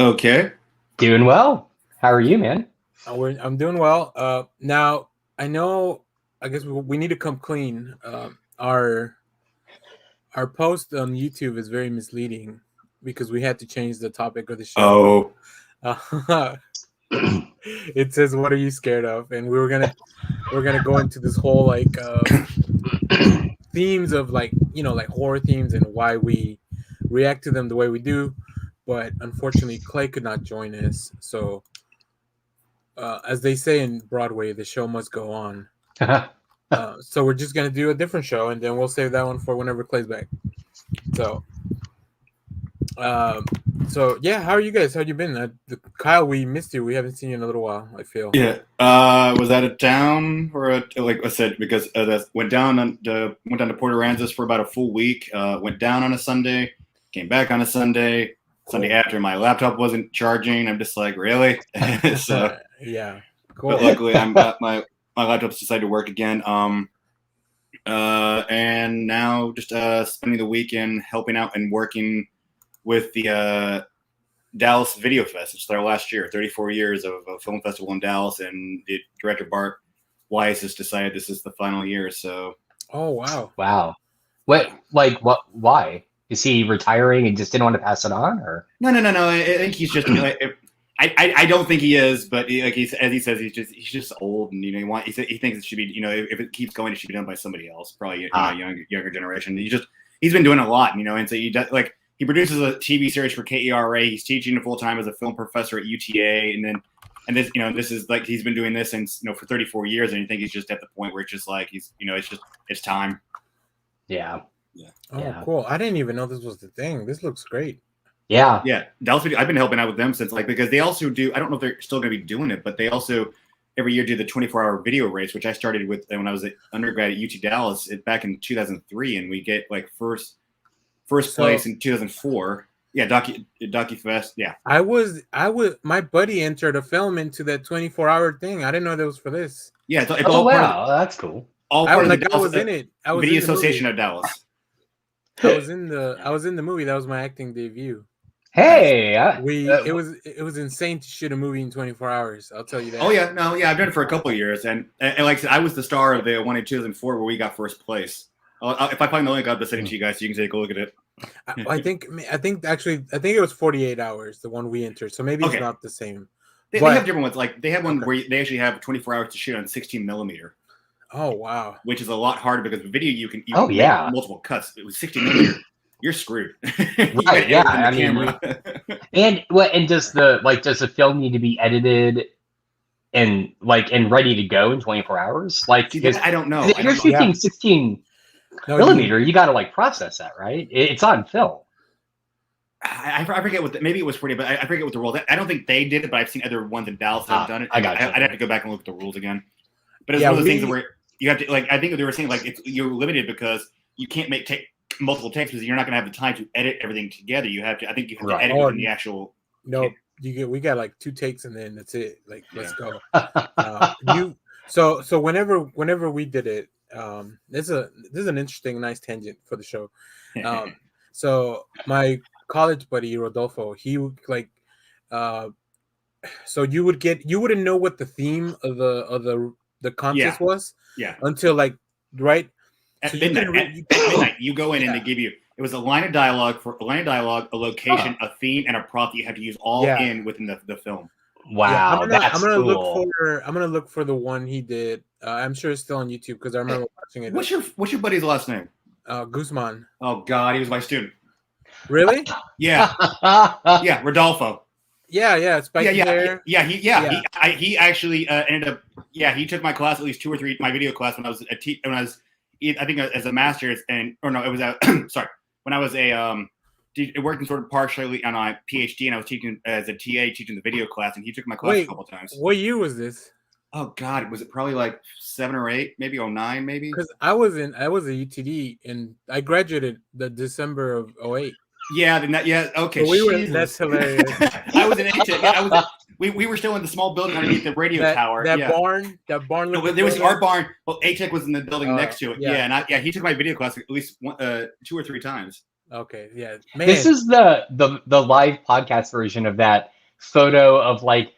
Okay. Doing well. How are you, man? I'm doing well. Now I know. I guess we need to come clean. Our post on YouTube is very misleading because we had to change the topic of the show. Oh. It says, "What are you scared of?" And we're gonna go into this whole like themes of like horror themes and why we react to them the way we do. But unfortunately, Clay could not join us, so. As they say in Broadway, the show must go on. So we're just gonna do a different show, and then we'll save that one for whenever Clay's back. So yeah, how are you guys? How you been? Kyle, we missed you. We haven't seen you in a little while. I feel. Yeah. Was out of town or like I said because went down to Port Aransas for about a full week. Went down on a Sunday, came back on a Sunday. Cool. Sunday after my laptop wasn't charging. I'm just like, really? So yeah. Cool. But luckily, my laptop's decided to work again. And now just spending the weekend helping out and working with the Dallas Video Fest. It's their last year, 34 years of a film festival in Dallas, and the director Bart Weiss has decided this is the final year. So. Oh wow! Wow. What? Why? Is he retiring and just didn't want to pass it on, or? No. I think he's just. I don't think he is, but as he says, he's just old, and he thinks it should be, if it keeps going, it should be done by somebody else, probably younger generation. He's been doing a lot, and so he does, like, he produces a TV series for KERA. He's teaching full time as a film professor at UTA, and this is like he's been doing this since for 34 years, and you think he's just at the point where it's just like it's time. Yeah. Yeah. Oh, cool! I didn't even know this was the thing. This looks great. Yeah. Yeah. Dallas Video, I've been helping out with them since because they also do, I don't know if they're still going to be doing it, but they also every year do the 24-hour video race, which I started with when I was an undergrad at UT Dallas back in 2003. And we get like first place in 2004. Yeah. DocuFest. Yeah. My buddy entered a film into that 24-hour thing. I didn't know that was for this. Yeah. It's all wow. That's cool. All part of the Dallas, I was in it. I was Video in the Association movie. of Dallas. I was in the movie. That was my acting debut. Hey, it was insane to shoot a movie in 24 hours. I'll tell you that. Oh yeah, no, yeah, I've done it for a couple of years, and like I said, I was the star of the one in 2004 where we got first place. If I find the link, I'll just send it to you guys so you can take a look at it. I think it was 48 hours, the one we entered. So maybe it's not the same. They have different ones. Like they have one where they actually have 24 hours to shoot on 16 millimeter. Oh wow! Which is a lot harder because with video you can make multiple cuts. It was 16 millimeter. You're screwed. Right? Yeah, I mean, and does the film need to be edited and ready to go in 24 hours? Like, I don't know. If you're shooting 16 millimeter, you got to process that, right? It's on film. I forget maybe it was 40, but I forget what the rules. I don't think they did it, but I've seen other ones in Dallas that have done it. I got you. I'd have to go back and look at the rules again. But it's one of those things where you have to I think they were saying you're limited because you can't take multiple takes because you're not going to have the time to edit everything together. You have to. I think you have to edit within the actual. No, we got like 2 takes and then that's it. Like let's go. So whenever we did it, this is an interesting, nice tangent for the show. So my college buddy Rodolfo, he would so you wouldn't know what the theme of the contest was until right. At midnight, you go in and they give you. It was a line of dialogue, a location, a theme, and a prop that you have to use all in within the film. Wow, I'm gonna look for the one he did. I'm sure it's still on YouTube because I remember watching it. What's your buddy's last name? Guzman. Oh God, he was my student. Really? Yeah. Yeah, Rodolfo. Yeah, spiky hair. He actually ended up. Yeah, he took my class at least 2 or 3. My video class when I was I think as a master's when I was working sort of partially on my PhD, and I was teaching as a TA, teaching the video class, and he took my class a couple times. What year was this? Oh God, was it probably like 7 or 8, maybe 09, maybe? Because I was a UTD and I graduated the December of 08. Yeah, okay. So that's hilarious. I was in ATEC. We were still in the small building underneath the radio tower. That barn. No, there was our barn. Well, ATEC was in the building next to it. Yeah, and he took my video class at least 2 or 3 times. Okay, yeah, man. This is the live podcast version of that photo of like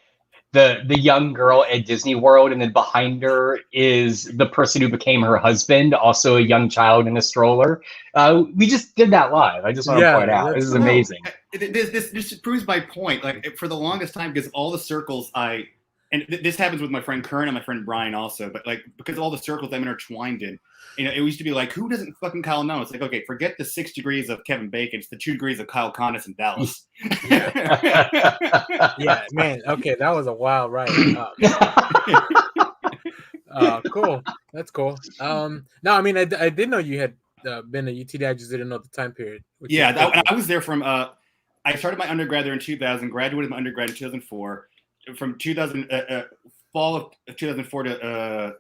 the young girl at Disney World, and then behind her is the person who became her husband, also a young child in a stroller. We just did that live. I just want to point out this is amazing. This proves my point. Like for the longest time, because all the circles this happens with my friend Kern and my friend Brian also, but like because all the circles I'm intertwined in, it used to be like, who doesn't fucking Kyle know? It's like, okay, forget the 6 degrees of Kevin Bacon. It's the 2 degrees of Kyle Connors in Dallas. Yeah, man. Okay, that was a wild ride. Cool. That's cool. No, I mean, I did know you had been at UTD. I just didn't know the time period. Yeah, I was there from. I started my undergrad there in 2000. Graduated my undergrad in 2004. From 2000 fall of 2004 to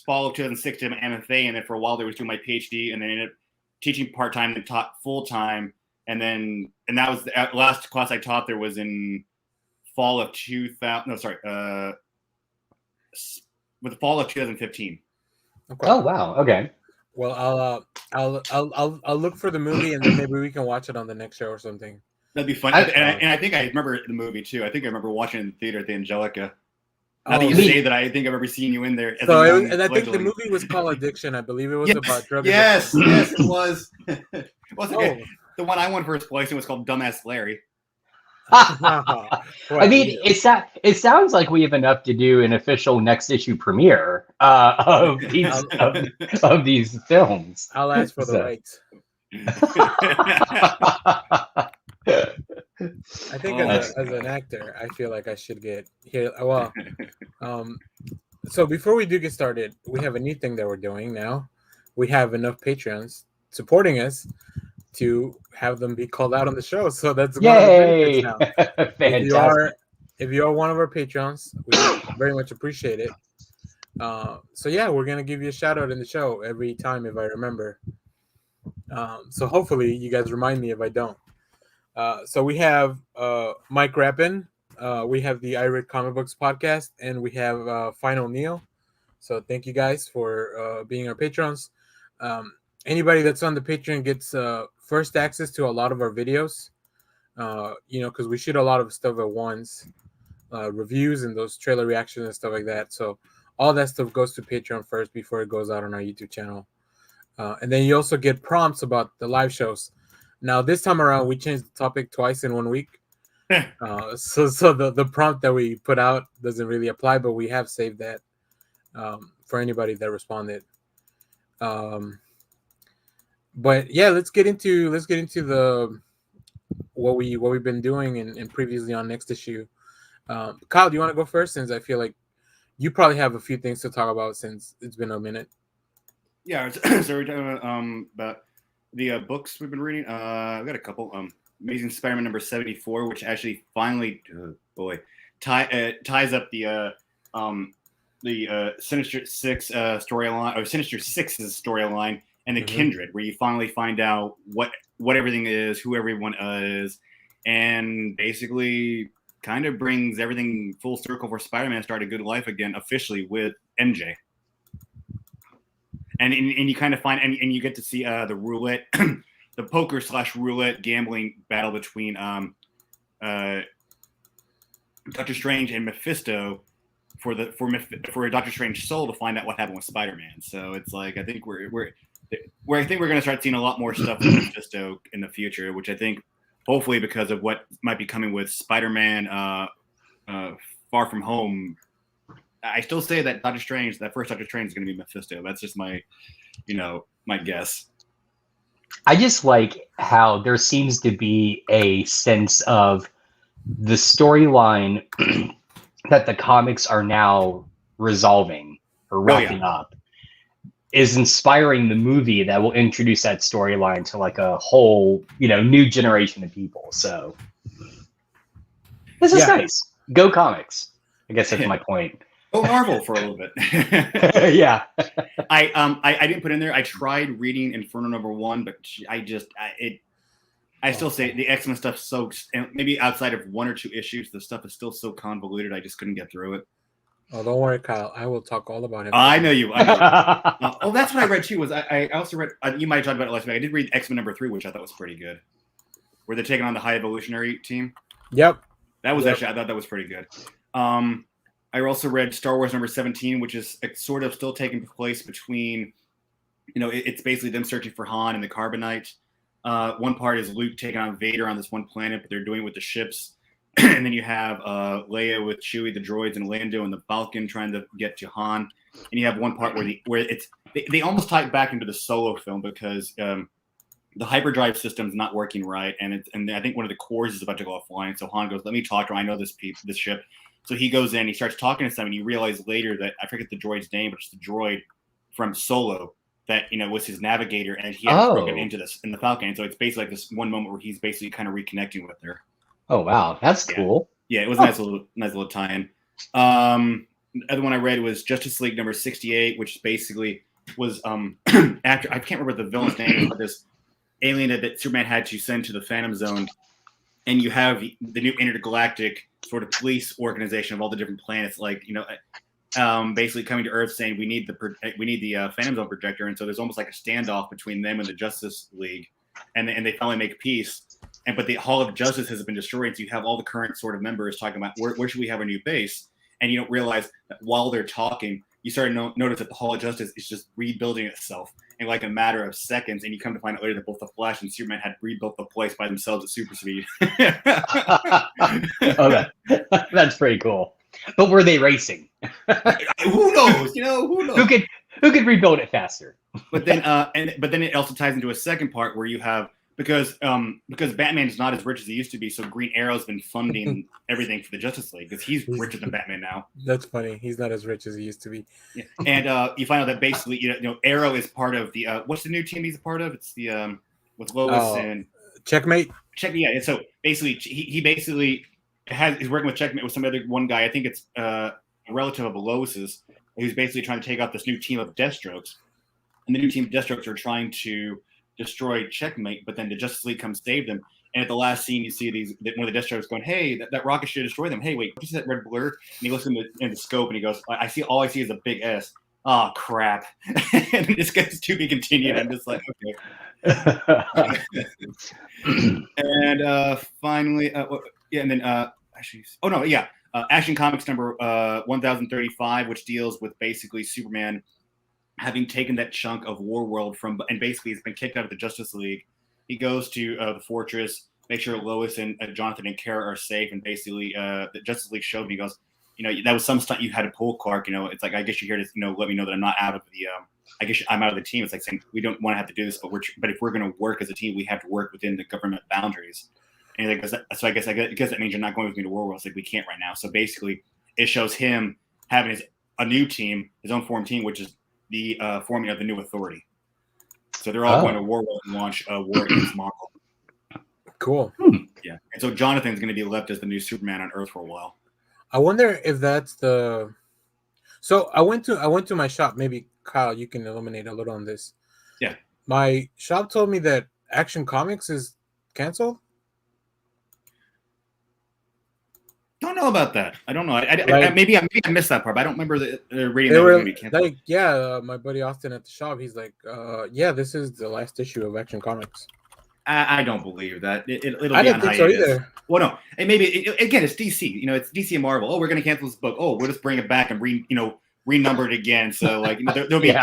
fall of 2006 to my MFA, and then for a while there was doing my PhD, and then ended up teaching part time and taught full time, and that was the last class I taught there was in fall of 2000. No, sorry, with the fall of 2015. Okay. Oh wow. Okay. Well, I'll look for the movie, and then maybe we can watch it on the next show or something. That'd be fun. And I think I remember the movie too. I think I remember watching it in the theater at the Angelica. Now that you say that, I think I've ever seen you in there. And I think the movie was called Addiction. I believe it was about drug addiction. Yes, it was. The one I won first place was called Dumbass Larry. I mean, it sounds like we have enough to do an official next issue premiere of these films. I'll ask for the rights. I think as an actor, I feel like I should get here. Well, so before we do get started, we have a new thing that we're doing now. We have enough Patreons supporting us to have them be called out on the show. So that's yay! One of the benefits now. If you are one of our patrons, we very much appreciate it. So yeah, we're gonna give you a shout out in the show every time if I remember. So hopefully you guys remind me if I don't. So we have Mike Rappin, we have the I Read Comic Books podcast, and we have Final Neil. So thank you guys for being our patrons. Anybody that's on the Patreon gets first access to a lot of our videos, because we shoot a lot of stuff at once, reviews and those trailer reactions and stuff like that. So all that stuff goes to Patreon first before it goes out on our YouTube channel. And then you also get prompts about the live shows. Now, this time around, we changed the topic twice in 1 week. So the prompt that we put out doesn't really apply, but we have saved that for anybody that responded. But yeah, let's get into the what we've been doing and previously on next issue. Kyle, do you want to go first, since I feel like you probably have a few things to talk about since it's been a minute? Yeah, so we're talking about the books we've been reading. I've got a couple. Amazing Spider-Man number 74, which actually finally, ties up the Sinister Six storyline, or Sinister Six's storyline, and the Kindred, where you finally find out what everything is, who everyone is, and basically kind of brings everything full circle for Spider-Man to start a good life again officially with MJ. And you kind of find, and you get to see the roulette, the poker / roulette gambling battle between Doctor Strange and Mephisto for Doctor Strange's soul to find out what happened with Spider-Man. So it's like, I think we're going to start seeing a lot more stuff with Mephisto in the future, which I think hopefully because of what might be coming with Spider-Man Far From Home. I still say that that first Doctor Strange is going to be Mephisto. That's just my guess. I just like how there seems to be a sense of the storyline that the comics are now resolving or wrapping up is inspiring the movie that will introduce that storyline to like a whole, new generation of people. So this is nice. Go comics. I guess that's my point. Oh, Marvel for a little bit. Yeah. I didn't put in there. I tried reading Inferno number 1, but I still say the X-Men stuff so, and maybe outside of 1 or 2 issues, the stuff is still so convoluted. I just couldn't get through it. Oh, don't worry, Kyle. I will talk all about him. I know you. That's what I read too. Was I also read? You might have talked about it last week. I did read X-Men #3, which I thought was pretty good, where they're taking on the High Evolutionary team. Yep. That was actually, I thought that was pretty good. I also read Star Wars #17, which is sort of still taking place between, it's basically them searching for Han and the Carbonite. One part is Luke taking on Vader on this one planet, but they're doing it with the ships. And then you have Leia with Chewie, the droids, and Lando and the Falcon trying to get to Han. And you have one part where they almost tie it back into the Solo film because the hyperdrive system's not working right, and I think one of the cores is about to go offline. So Han goes, "Let me talk to him. I know this ship." So he goes in, he starts talking to someone, and you realize later that I forget the droid's name, but it's the droid from Solo that was his navigator, and he had broken into this in the Falcon. And so it's basically like this one moment where he's basically kind of reconnecting with her. Oh wow, that's cool. Yeah, it was a nice little tie-in. The other one I read was Justice League #68, which basically was after, I can't remember the villain's name, but this alien that Superman had to send to the Phantom Zone, and you have the new intergalactic sort of police organization of all the different planets, like basically coming to Earth saying we need the Phantom Zone projector, and so there's almost like a standoff between them and the Justice League, and they finally make peace. But the Hall of Justice has been destroyed, so you have all the current sort of members talking about where should we have a new base, and you don't realize that while they're talking, you start to notice that the Hall of Justice is just rebuilding itself in like a matter of seconds, and you come to find out later that both the Flash and Superman had rebuilt the place by themselves at super speed. That's pretty cool. But were they racing? Who knows? Who knows? Who could rebuild it faster? But then it also ties into a second part where you have because Batman is not as rich as he used to be, so Green Arrow's been funding everything for the Justice League because he's richer than Batman now. That's funny. He's not as rich as he used to be. Yeah. And you find out that basically, Arrow is part of the what's the new team he's a part of? It's the with Lois and Checkmate. Yeah. And so basically, he basically he's working with Checkmate with some other one guy. I think it's a relative of Lois's, who's basically trying to take out this new team of Deathstrokes, and the new team of Deathstrokes are trying to destroy Checkmate, but then the Justice League comes save them. And at the last scene, you see one of the Deathstrokes going, "Hey, that rocket should destroy them. Hey, wait, what is that red blur?" And he looks in the scope and he goes, all I see is a big S. Oh crap! And this gets to be continued. I'm just like, okay. And finally, and then Action Comics number 1035, which deals with basically Superman having taken that chunk of Warworld and basically he's been kicked out of the Justice League. He goes to the fortress, make sure Lois and Jonathan and Kara are safe, and basically the Justice League showed me. He goes, that was some stunt you had to pull, Clark. It's like, I guess you're here to let me know that I'm not out of the. I guess I'm out of the team. It's like saying we don't want to have to do this, but if we're going to work as a team, we have to work within the government boundaries. And he's like, so I guess that means you're not going with me to Warworld. It's like we can't right now. So basically, it shows him having a new team, his own formed team, which is the forming of the New Authority. So they're all going to Warworld and launch a war against Marvel. Cool. Yeah, and so Jonathan's going to be left as the new Superman on Earth for a while. I wonder if that's the. So I went to my shop. Maybe Kyle, you can illuminate a little on this. Yeah. My shop told me that Action Comics is canceled. Don't know about that. I don't know. Maybe I missed that part, but I don't remember the reading that was going to be canceled. My buddy Austin at the shop, he's like, this is the last issue of Action Comics. I don't believe that. It'll be I didn't think so either. Well, no, and maybe again, it's DC. It's DC and Marvel. Oh, we're going to cancel this book. Oh, we'll just bring it back and renumber it again. So there'll be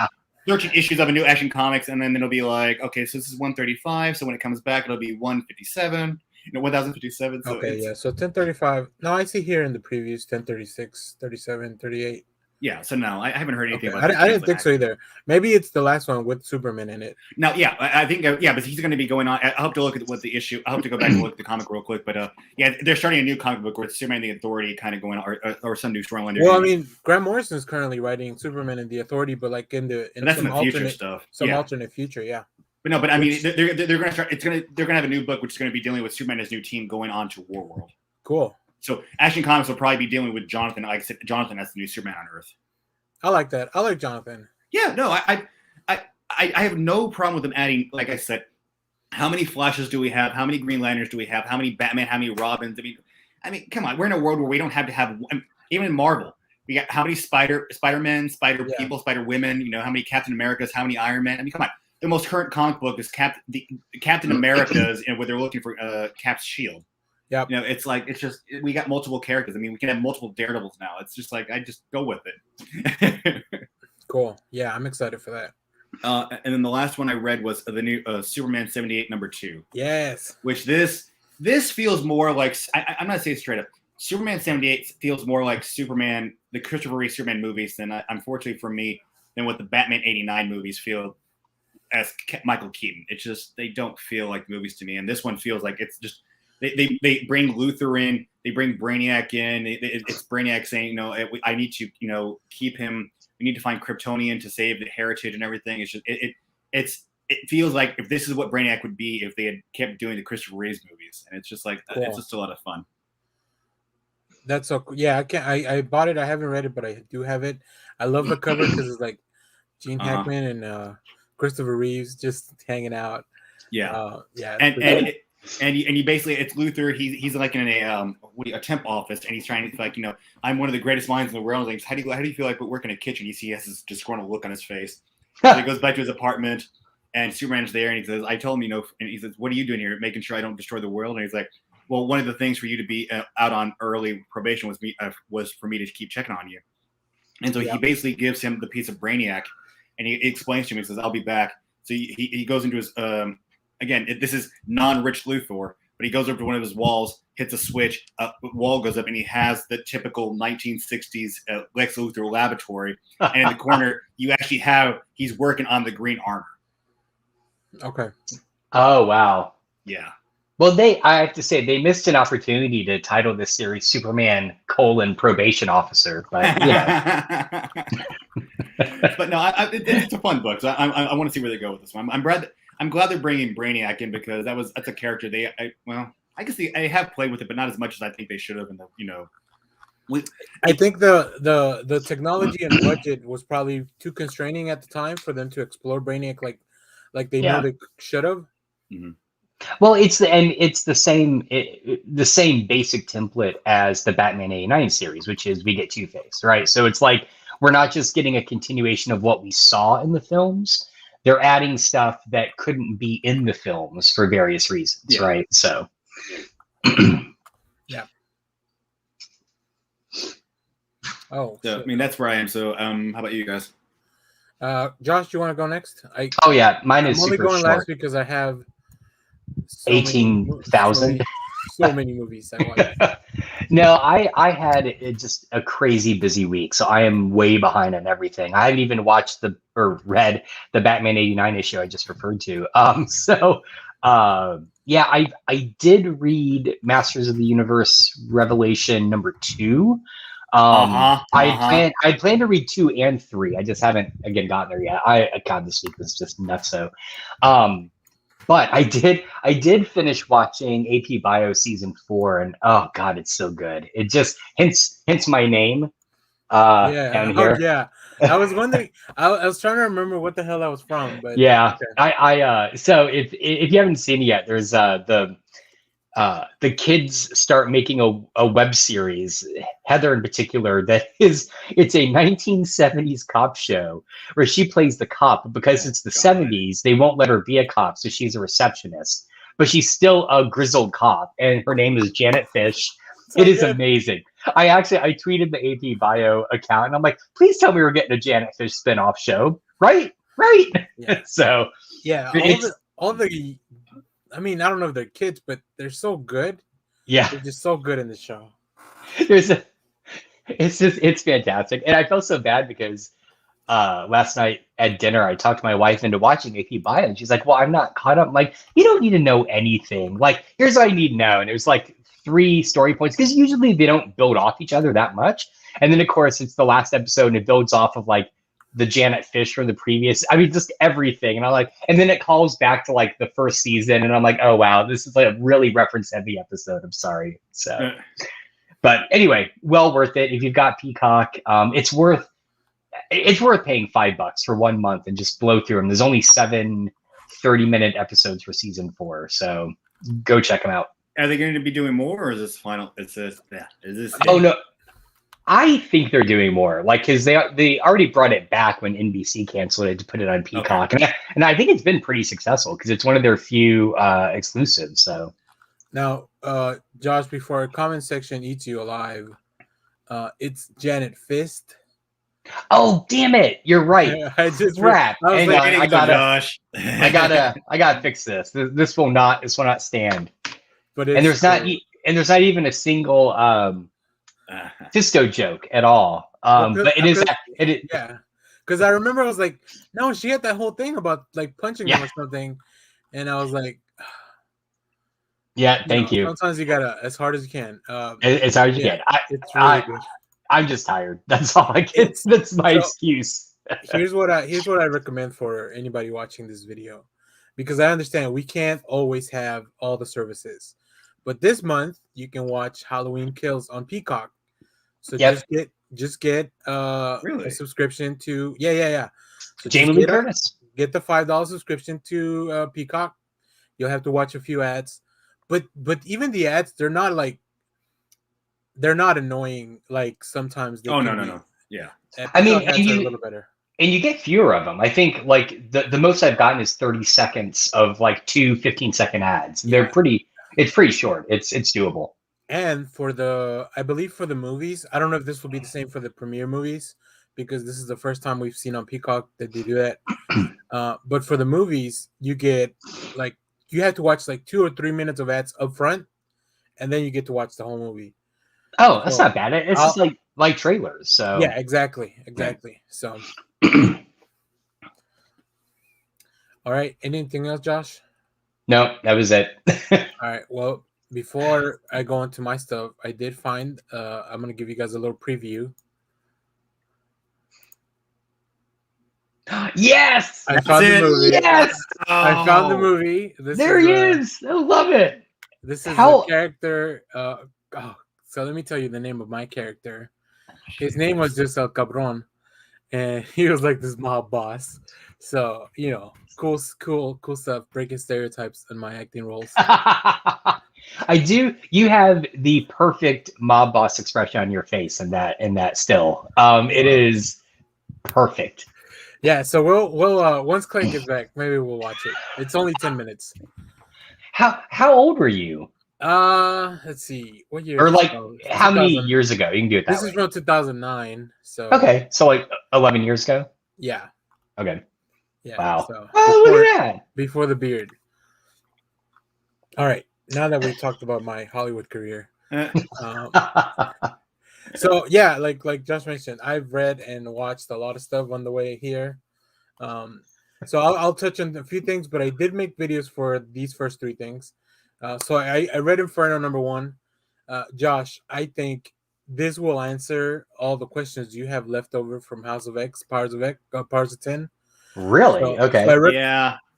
13 issues of a new Action Comics, and then it'll be like, okay, so this is 135. So when it comes back, it'll be 157. 1057. So okay, so 1035. No, I see here in the previews 1036, 37, 38. Yeah, so no, I haven't heard anything about that. I didn't think so either. Maybe it's the last one with Superman in it. No, yeah, I think, but he's going to be going on. I hope to look at what the issue. I hope to go back and look at the comic real quick. But they're starting a new comic book with Superman and the Authority kind of going on, or some new storyline. Well, I mean, Grant Morrison is currently writing Superman and the Authority, but like in that's some future stuff. Alternate future, yeah. But I mean, they're going to start. They're going to have a new book which is going to be dealing with Superman and his new team going on to Warworld. Cool. So Action Comics will probably be dealing with Jonathan. Like I said, Jonathan as the new Superman on Earth. I like that. I like Jonathan. Yeah, no, I have no problem with them adding. Like I said, how many Flashes do we have? How many Green Lanterns do we have? How many Batman? How many Robins? I mean, come on. We're in a world where we don't have to have even in Marvel. We got how many Spider-Men, Spider Yeah. people, Spider Women. You know, how many Captain Americas, how many Iron Man. I mean, come on. The most current comic book is Captain America's, and where they're looking for Cap's shield. Yep. You know, it's like we got multiple characters. I mean, we can have multiple Daredevils now. It's just like I just go with it. Cool. Yeah, I'm excited for that. And then the last one I read was the new Superman 78 #2. Yes. Which this feels more like I'm not saying straight up. Superman 78 feels more like Superman, the Christopher Reeve Superman movies, than unfortunately for me, than what the Batman 89 movies feel as Michael Keaton. It's just they don't feel like movies to me, and this one feels like it's just they bring Luthor in, they bring Brainiac in. It's Brainiac saying, you know, I need to, you know, keep him. We need to find Kryptonian to save the heritage and everything. It's just it feels like if this is what Brainiac would be if they had kept doing the Christopher Reeves movies, and it's just like Cool. it's just a lot of fun. That's so cool. Yeah, I bought it. I haven't read it, but I do have it. I love the cover because it's like Gene Hackman and Christopher Reeves just hanging out. Yeah, yeah. And you basically, it's Luthor. He's like in a temp office, and he's trying to, like, you know, I'm one of the greatest minds in the world. Like, how do you feel like working in a kitchen? He has this disgruntled look on his face. So he goes back to his apartment, and Superman's there, and he says, "I told him, you know," and he says, "What are you doing here? Making sure I don't destroy the world?" And he's like, "Well, one of the things for you to be out on early probation was for me to keep checking on you." And so he basically gives him the piece of Brainiac, and he explains to him. He says, "I'll be back." So he goes into his again. This is non-rich Luthor, but he goes over to one of his walls, hits a switch, wall goes up, and he has the typical 1960s Lex Luthor laboratory. And in the corner, you actually have he's working on the green armor. Okay. Oh wow. Yeah. Well, I have to say, they missed an opportunity to title this series Superman: Probation Officer, but you know. But no, it's a fun book. So I want to see where they go with this one. I'm glad they're bringing Brainiac in, because that's a character I guess they have played with it, but not as much as I think they should have. And I think the technology and budget was probably too constraining at the time for them to explore Brainiac like they know they should have. Mm-hmm. Well, it's the same basic template as the Batman 89 series, which is we get Two-Face, right? So it's like we're not just getting a continuation of what we saw in the films. They're adding stuff that couldn't be in the films for various reasons, right? So yeah. Oh, so, I mean, that's where I am. So how about you guys? Josh, do you want to go next? Mine is I'm only super going short. last because I have 18,000. So many movies I watched. No, I had just a crazy busy week, so I am way behind on everything. I haven't even watched or read the Batman 89 issue I just referred to. I did read Masters of the Universe Revelation #2. I planned to read 2 and 3. I just haven't gotten there yet. God, this week was just nuts. So, but I did finish watching AP Bio season 4, and oh god, it's so good. It just hence my name. Down here. Yeah. I was wondering. I was trying to remember what the hell that was from, but yeah. Okay. So if you haven't seen it yet, there's the kids start making a web series, Heather in particular, it's a 1970s cop show where she plays the cop, but because it's the 70s, they won't let her be a cop, so she's a receptionist, but she's still a grizzled cop, and her name is Janet Fish. It is amazing. I tweeted the AP Bio account, and I'm like, please tell me we're getting a Janet Fish spinoff show, right? Yeah. So yeah, all the I mean, I don't know if they're kids, but they're so good. Yeah, they're just so good in the show. It's fantastic, and I felt so bad because last night at dinner I talked my wife into watching AP Bio, and she's like, "Well, I'm not caught up." I'm like, you don't need to know anything. Like, here's what I need to know, and it was like 3 story points, because usually they don't build off each other that much, and then of course it's the last episode and it builds off of like the Janet Fish from the previous. I mean, just everything. And I'm like, and then it calls back to like the first season, and I'm like, oh wow, this is like a really reference heavy episode. I'm sorry. So, but anyway, well worth it if you've got Peacock. It's worth paying $5 for 1 month and just blow through them. There's only 7 30-minute episodes for season 4, so go check them out. Are they going to be doing more, or is this final? Is this? Oh no. I think they're doing more, like, because they already brought it back when NBC canceled it to put it on Peacock, and I think it's been pretty successful because it's one of their few exclusives. So Now, Josh, before our comment section eats you alive, it's Janet Fist. oh damn it, you're right. I just Crap. I was Hang like, on, Josh. I gotta fix this. This will not stand. but And there's not even a single Fisto joke at all. But it is. Yeah, because I remember I was like, no, she had that whole thing about like punching him or something, and I was like, yeah, thank you. Sometimes you gotta as hard as you can. As hard as you can. It's really good. I'm just tired. That's all I can. That's my excuse. here's what I recommend for anybody watching this video, because I understand we can't always have all the services, but this month you can watch Halloween Kills on Peacock. So just get a subscription to So Jamie Lee Curtis. Get the $5 subscription to Peacock. You'll have to watch a few ads, but even the ads, they're not annoying like sometimes they can be. No. Yeah. I mean, ads are a little better. And you get fewer of them. I think like the most I've gotten is 30 seconds of like 2 15-second ads. They're it's pretty short. It's doable. And I believe for the movies, I don't know if this will be the same for the premiere movies, because this is the first time we've seen on Peacock that they do that. But for the movies, you get you have to watch like 2 or 3 minutes of ads up front, and then you get to watch the whole movie. Oh, that's not bad. It's just like trailers. So yeah, exactly. So, all right. Anything else, Josh? No, that was it. All right. Well, before I go into my stuff, I did find. I'm gonna give you guys a little preview. Yes, I found the movie. Yes, I found the movie. There he is. I love it. This is the character. So let me tell you the name of my character. His name was just El Cabron, and he was like this mob boss. So cool stuff. Breaking stereotypes in my acting roles. I do. You have the perfect mob boss expression on your face in that still. It is perfect. Yeah. So we'll once Clay gets back, maybe we'll watch it. It's only 10 minutes. How old were you? Let's see. What year? Or like how many years ago? You can do it that way. This is from 2009. So okay, so like 11 years ago. Yeah. Okay. Yeah. Wow. So look at that. Before the beard. All right. Now that we've talked about my Hollywood career, so yeah, like Josh mentioned, I've read and watched a lot of stuff on the way here. So I'll touch on a few things, but I did make videos for these first 3 things. So I read Inferno #1. Josh, I think this will answer all the questions you have left over from House of X, Powers of 10. Really? Okay. So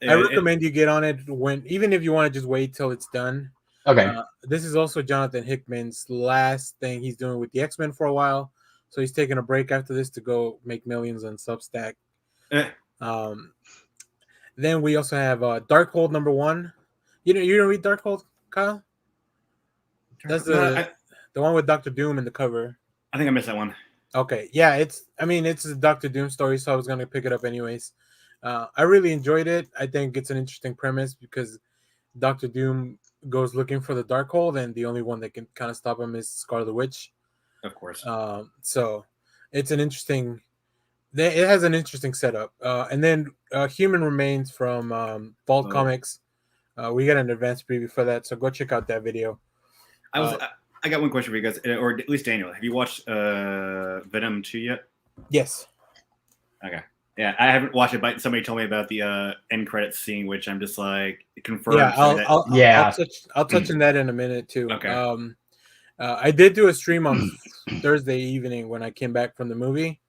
I recommend you get on it even if you want to just wait till it's done. Okay. This is also Jonathan Hickman's last thing he's doing with the X-Men for a while, so he's taking a break after this to go make millions on Substack. Then we also have Darkhold #1. You don't read Darkhold, Kyle? That's the one with Dr. Doom in the cover. I think I missed that one. Okay, yeah, it's a Dr. Doom story, so I was gonna pick it up anyways. I really enjoyed it. I think it's an interesting premise because Dr. Doom goes looking for the Darkhold, and the only one that can kind of stop him is Scarlet Witch. Of course. So it's an interesting. It has an interesting setup. And then Human Remains from Vault Comics. We got an advanced preview for that, so go check out that video. I got one question for you guys, or at least Daniel. Have you watched Venom 2 yet? Yes. Okay. Yeah, I haven't watched it, but somebody told me about the end credits scene, which I'm just like confirmed. Yeah, I'll touch on that in a minute too. Okay. I did do a stream on Thursday evening when I came back from the movie.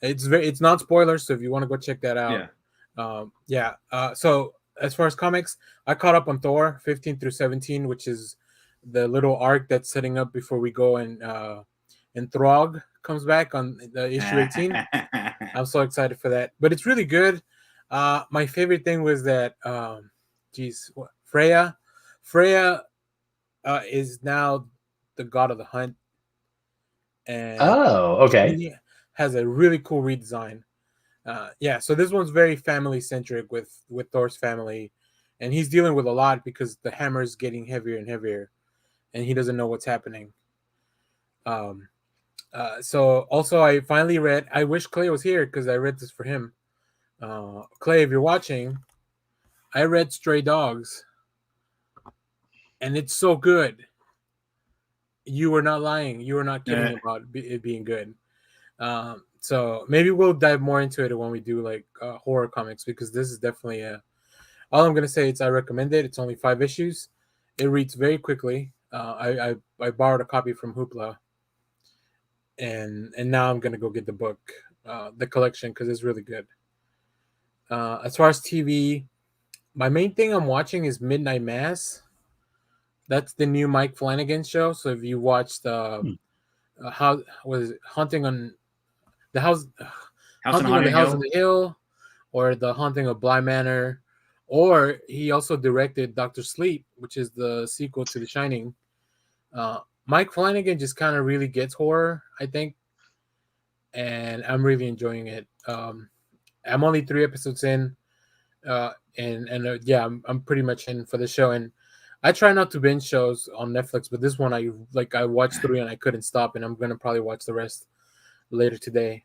It's not spoilers, so if you want to go check that out. So as far as comics, I caught up on Thor 15 through 17, which is the little arc that's setting up before we go and Throg comes back on the issue 18. I'm so excited for that. But it's really good. My favorite thing was that Freya is now the god of the hunt. And and okay. he has a really cool redesign. So this one's very family centric with Thor's family, and he's dealing with a lot because the hammer's getting heavier and heavier, and he doesn't know what's happening. So also I finally read. I wish Clay was here because I read this for him. Clay, if you're watching, I read Stray Dogs, and it's so good. You were not lying. You were not kidding about it being good. So maybe we'll dive more into it when we do like horror comics, because this is definitely all I'm gonna say is I recommend it. It's only 5 issues. It reads very quickly. I borrowed a copy from Hoopla, and now I'm gonna go get the book, the collection, because it's really good. As far as TV, my main thing I'm watching is Midnight Mass. That's the new Mike Flanagan show. So if you watched how was it, Hunting on the House on the Hill, or The Haunting of Bly Manor, or he also directed Dr. Sleep, which is the sequel to The Shining. Mike Flanagan just kind of really gets horror, I think, and I'm really enjoying it. I'm only 3 episodes in, I'm pretty much in for the show, and I try not to binge shows on Netflix, but this one I watched 3 and I couldn't stop, and I'm gonna probably watch the rest later today.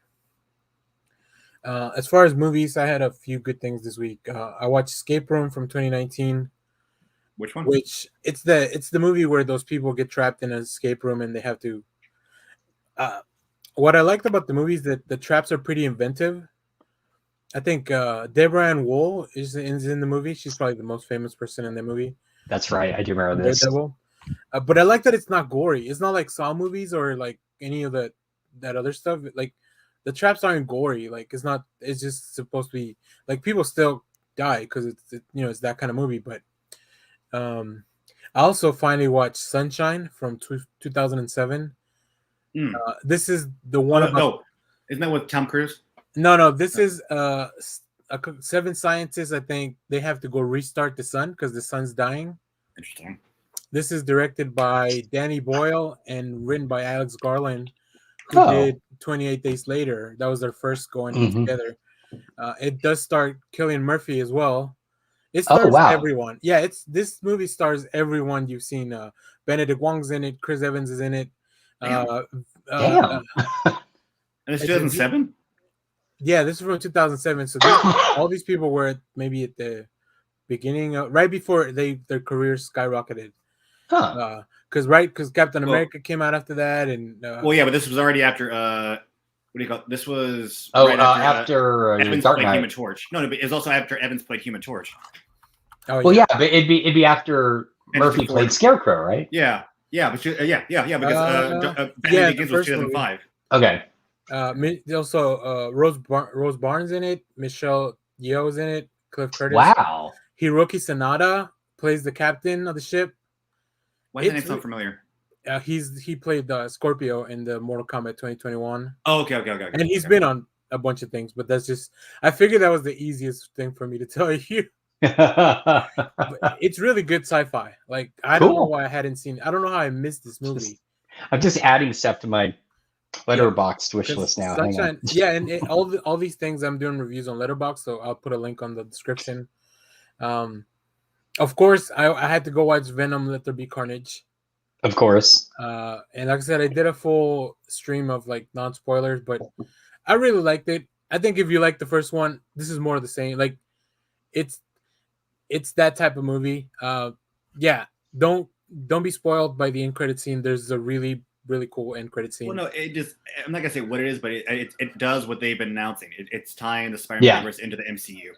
As far as movies, I had a few good things this week. I watched Escape Room from 2019. Which one? Which it's the movie where those people get trapped in an escape room and they have to. What I liked about the movie is that the traps are pretty inventive. I think Deborah Ann Wool is in the movie. She's probably the most famous person in the movie. That's right. I do remember this. Daredevil. But I like that it's not gory. It's not like Saw movies or like any of that other stuff. Like the traps aren't gory. Like it's not. It's just supposed to be like people still die because it's that kind of movie. But I also finally watched Sunshine from 2007. This is the one about. Isn't that with Tom Cruise? No. This is 7 scientists. I think they have to go restart the sun because the sun's dying. Interesting. This is directed by Danny Boyle and written by Alex Garland, who did 28 Days Later. That was their first going together. It does star Cillian Murphy as well. It stars everyone. Yeah, this movie stars everyone you've seen. Benedict Wong's in it. Chris Evans is in it. Damn. And it's 2007? Yeah, this is from 2007. So all these people were maybe at the beginning, right before their careers skyrocketed. Because Captain America came out after that, and but this was already after. What do you call it? This was after Evans Dark played Knight. Human Torch. No, but it's also after Evans played Human Torch. Oh, well, but it'd be after Murphy played Scarecrow, right? Yeah, because Begins was 2005. Okay. Also, Rose Barnes in it. Michelle Yeoh's in it. Cliff Curtis. Wow. Hiroki Sanada plays the captain of the ship. Why does that name sound familiar? He played Scorpio in the Mortal Kombat 2021. Oh, okay. And he's been on a bunch of things, but that's just I figured that was the easiest thing for me to tell you. It's really good sci-fi. Like I don't know why I hadn't seen it. I don't know how I missed this movie. I'm just adding stuff to my Letterboxd wish list now. Sunshine, and all these things I'm doing reviews on Letterboxd, so I'll put a link on the description. Of course, I had to go watch Venom: Let There Be Carnage. Of course. And like I said, I did a full stream of like non-spoilers, but I really liked it. I think if you like the first one, this is more of the same. Like it's that type of movie. Don't be spoiled by the end credit scene. There's a really cool end credit scene. Well, no, I'm not gonna say what it is, but it does what they've been announcing. It's tying the Spider-Man universe into the MCU.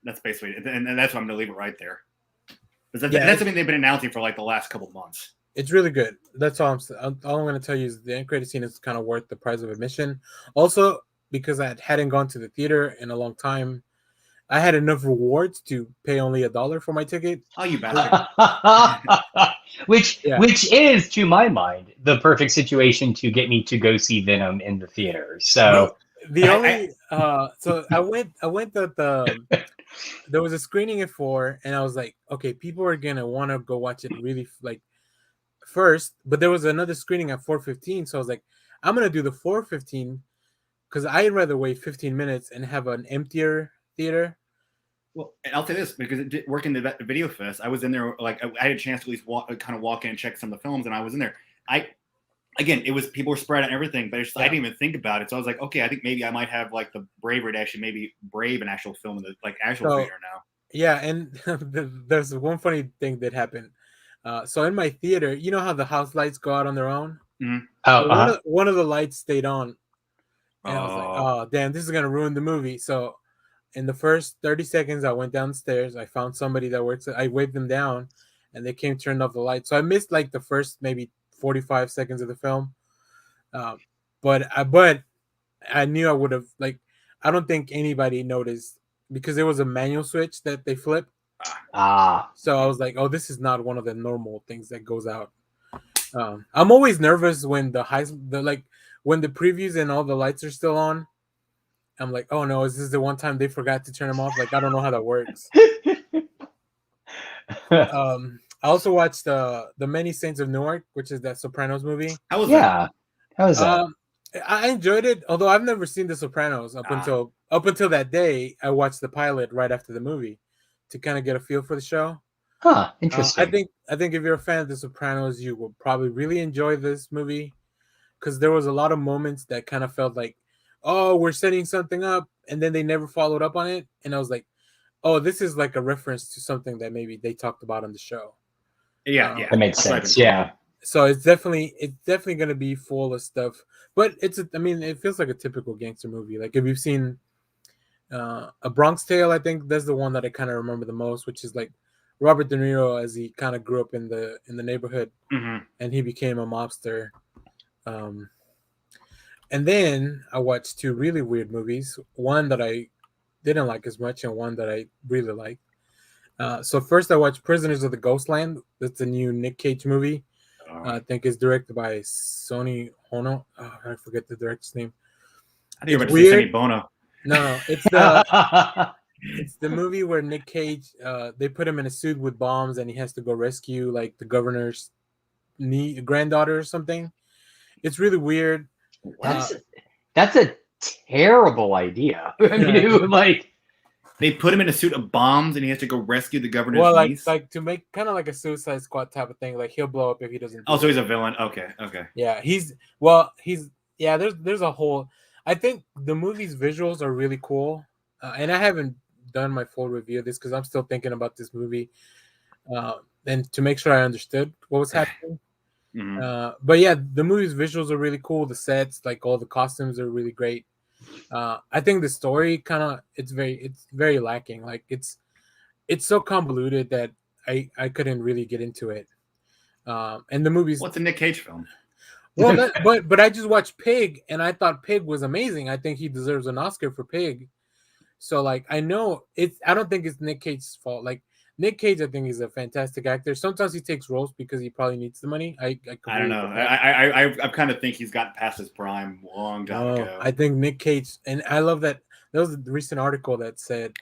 That's basically it, and that's why I'm gonna leave it right there. That's something they've been announcing for like the last couple of months. It's really good. That's all I'm going to tell you is the end credit scene is kind of worth the price of admission. Also, because I hadn't gone to the theater in a long time, I had enough rewards to pay only $1 for my ticket. Oh, you bastard! Which is, to my mind, the perfect situation to get me to go see Venom in the theater. So I went there was a screening at 4, and I was like, okay, people are gonna want to go watch it really like first, but there was another screening at 4:15, so I was like, I'm gonna do the 4:15 because I'd rather wait 15 minutes and have an emptier theater. Well, I'll say this because it did work in the video fest. I was in there, like I had a chance to at least walk in and check some of the films, and I was in there. Again, it was people were spread out and everything, but I didn't even think about it. So I was like, okay, I think maybe I might have like the bravery to actually maybe brave an actual film in the actual theater now. Yeah, and there's one funny thing that happened. So in my theater, you know how the house lights go out on their own? Mm-hmm. Oh, one of the lights stayed on, and I was like, oh damn, this is gonna ruin the movie. So in the first 30 seconds, I went downstairs. I found somebody that works. I waved them down, and they came, turned off the light. So I missed like the first maybe 45 seconds of the film. But I knew I would have like. I don't think anybody noticed because there was a manual switch that they flipped. So I was like, oh, this is not one of the normal things that goes out. I'm always nervous when when the previews and all the lights are still on. I'm like, oh no, is this the one time they forgot to turn them off? Like, I don't know how that works. I also watched the Many Saints of Newark, which is that Sopranos movie. How was that? How was that? I enjoyed it, although I've never seen the Sopranos up until that day. I watched the pilot right after the movie to kind of get a feel for the show. Huh, interesting. I think if you're a fan of the Sopranos, you will probably really enjoy this movie because there was a lot of moments that kind of felt like, oh, we're setting something up, and then they never followed up on it, and I was like, oh, this is like a reference to something that maybe they talked about on the show. Yeah, that makes sense. Yeah. So it's definitely going to be full of stuff, but it feels like a typical gangster movie. Like if you've seen A Bronx Tale, I think that's the one that I kind of remember the most, which is like Robert De Niro as he kind of grew up in the neighborhood, and he became a mobster. And then I watched two really weird movies. One that I didn't like as much, and one that I really liked. So first, I watched Prisoners of the Ghostland. That's a new Nick Cage movie. I think it's directed by Sonny Bono. Oh, I forget the director's name. I think it's weird. Sonny Bono. No, it's the movie where Nick Cage, they put him in a suit with bombs, and he has to go rescue like the governor's granddaughter or something. It's really weird. That's a terrible idea. I mean, like they put him in a suit of bombs and he has to go rescue the governor's niece. Like to make kind of like a Suicide Squad type of thing. Like he'll blow up if he doesn't. So he's a villain. Okay. Yeah, he's There's a whole. I think the movie's visuals are really cool, and I haven't done my full review of this because I'm still thinking about this movie, and to make sure I understood what was happening. But yeah, the movie's visuals are really cool. The sets, like all the costumes, are really great. I think the story it's very lacking. Like it's so convoluted that I couldn't really get into it. And the movie's what's a Nick Cage film? Well, but I just watched Pig, and I thought Pig was amazing. I think he deserves an Oscar for Pig. So like I know I don't think it's Nick Cage's fault. Like Nick Cage, I think he's a fantastic actor. Sometimes he takes roles because he probably needs the money. I don't know. I kind of think he's gotten past his prime a long time ago. I think Nick Cage, and I love that. There was a recent article that said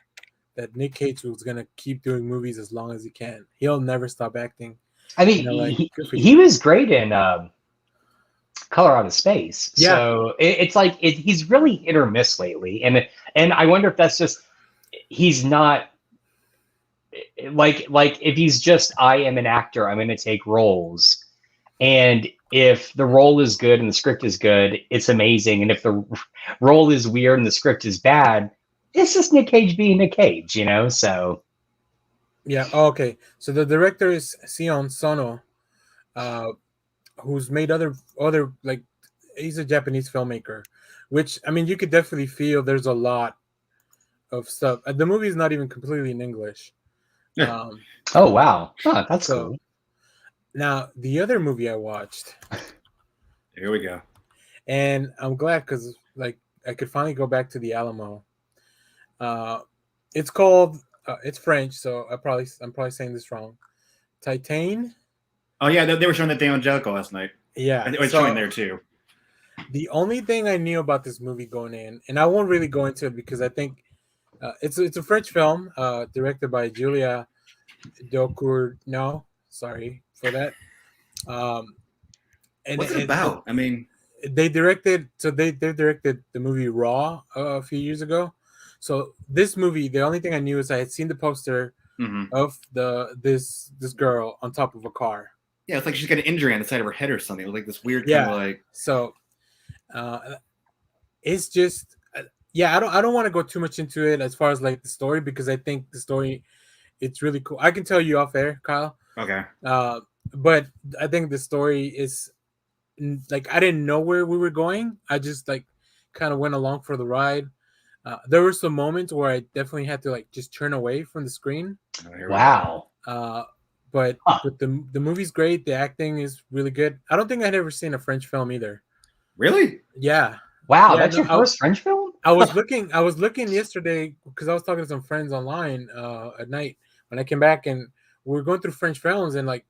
that Nick Cage was gonna keep doing movies as long as he can. He'll never stop acting. I mean, he was great in Color Out of Space. Yeah. So it's like he's really hit or miss lately, and I wonder if that's just he's not. Like if he's just I am an actor, I'm going to take roles, and if the role is good and the script is good, it's amazing, and if the role is weird and the script is bad, it's just Nick Cage being Nick Cage, So yeah, okay. So the director is Sion Sono, who's made other like he's a Japanese filmmaker, which I mean you could definitely feel there's a lot of stuff. The movie is not even completely in English. Oh wow, that's cool. Now the other movie I watched. Here we go. And I'm glad because like I could finally go back to the Alamo. It's called. It's French, so I'm probably saying this wrong. Titan. Oh yeah, they were showing that thing on Jellicoe last night. Yeah, it was showing there too. The only thing I knew about this movie going in, and I won't really go into it because I think. It's a French film directed by Julia Ducournau. Sorry for that. And What's it about? I mean, they directed the movie Raw a few years ago. So this movie, the only thing I knew is I had seen the poster of this girl on top of a car. Yeah, it's like she's got an injury on the side of her head or something. It was like this weird kind of like. So, it's just I don't want to go too much into it as far as like the story, because I think the story, it's really cool. I can tell you off air, Kyle. Okay. But I think the story is like, I didn't know where we were going. I just like kind of went along for the ride. There were some moments where I definitely had to like just turn away from the screen. Wow. But the movie's great. The acting is really good. I don't think I'd ever seen a French film either. Really? Yeah. Wow, Yeah, that's your first French film? I was looking yesterday because I was talking to some friends online at night when I came back, and we were going through French films, and like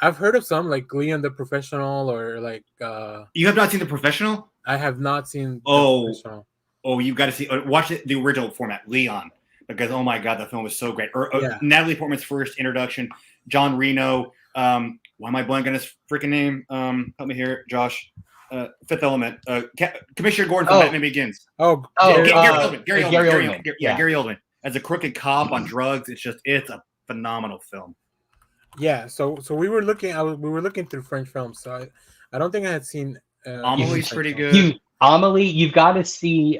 I've heard of some like Leon the Professional, or like You have not seen The Professional? I have not seen Oh. The Professional. Oh, you've got to see. Watch it, the original format, Leon, because oh my god, the film is so great. Natalie Portman's first introduction, John Reno. Why am I blanking on his freaking name? Help me here, Josh. Fifth Element. Commissioner Gordon from Batman Begins. Gary Oldman. Gary Oldman. Gary Oldman as a crooked cop on drugs. It's a phenomenal film. Yeah. So we were looking. We were looking through French films. So I don't think I had seen. Amelie's pretty good. Amelie, you've got to see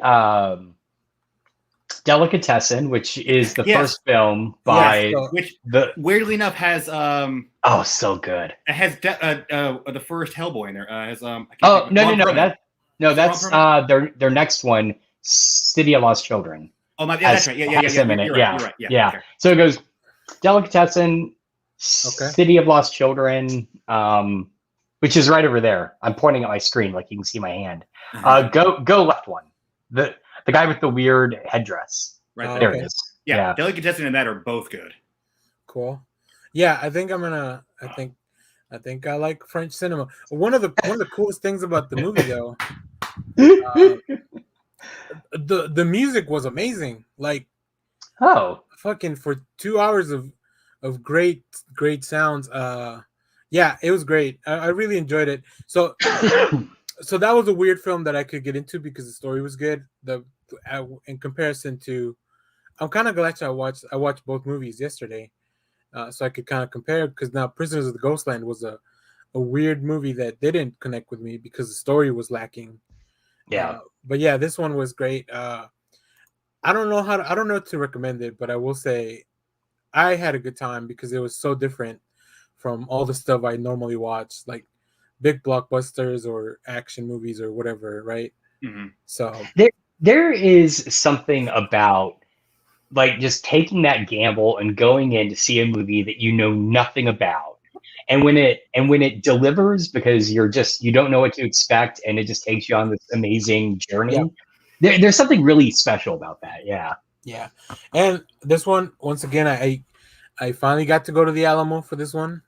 Delicatessen, which is the first film by which weirdly enough has so good. It has the first Hellboy in there. That's their next one, City of Lost Children. Oh my, that's right. Yeah. You're right. Yeah. Okay. So it goes Delicatessen, City of Lost Children, which is right over there. I'm pointing at my screen, like you can see my hand. Go left one. The guy with the weird headdress. Right there it is. Yeah. Delicatessen and that are both good. Cool. Yeah, I think I like French cinema. One of the coolest things about the movie, though, the music was amazing. Like, fucking for 2 hours of great sounds. Yeah, it was great. I really enjoyed it. So that was a weird film that I could get into because the story was good. In comparison to, I'm kind of glad I watched both movies yesterday, so I could kind of compare, because now Prisoners of the Ghostland was a weird movie that didn't connect with me because the story was lacking. Yeah. But yeah, this one was great. I don't know how to recommend it, but I will say I had a good time because it was so different from all the stuff I normally watch, like big blockbusters or action movies or whatever, right? Mm-hmm. So there is something about like just taking that gamble and going in to see a movie that you know nothing about, and when it delivers, because you don't know what to expect, and it just takes you on this amazing journey. Yeah. There's something really special about that. Yeah. And this one, once again, I finally got to go to the Alamo for this one.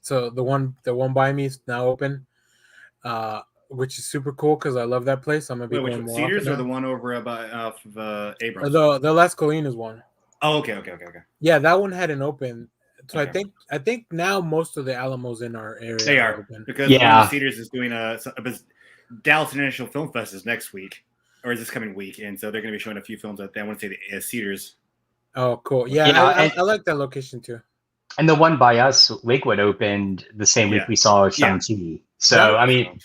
So the one by me is now open, which is super cool because I love that place. I'm gonna be going more. Cedars or the one over off of Abrams? The Las Colinas one. Oh, okay. Yeah, that one hadn't opened. So I think now most of the Alamos in our area they are open. Because one of the Cedars is doing Dallas International Film Fest is next week, or is this coming week, and so they're going to be showing a few films out there. I want to say the Cedars. Oh, cool. Yeah, I like that location too. And the one by us, Lakewood, opened the same week we saw Shang-Chi. So, I mean...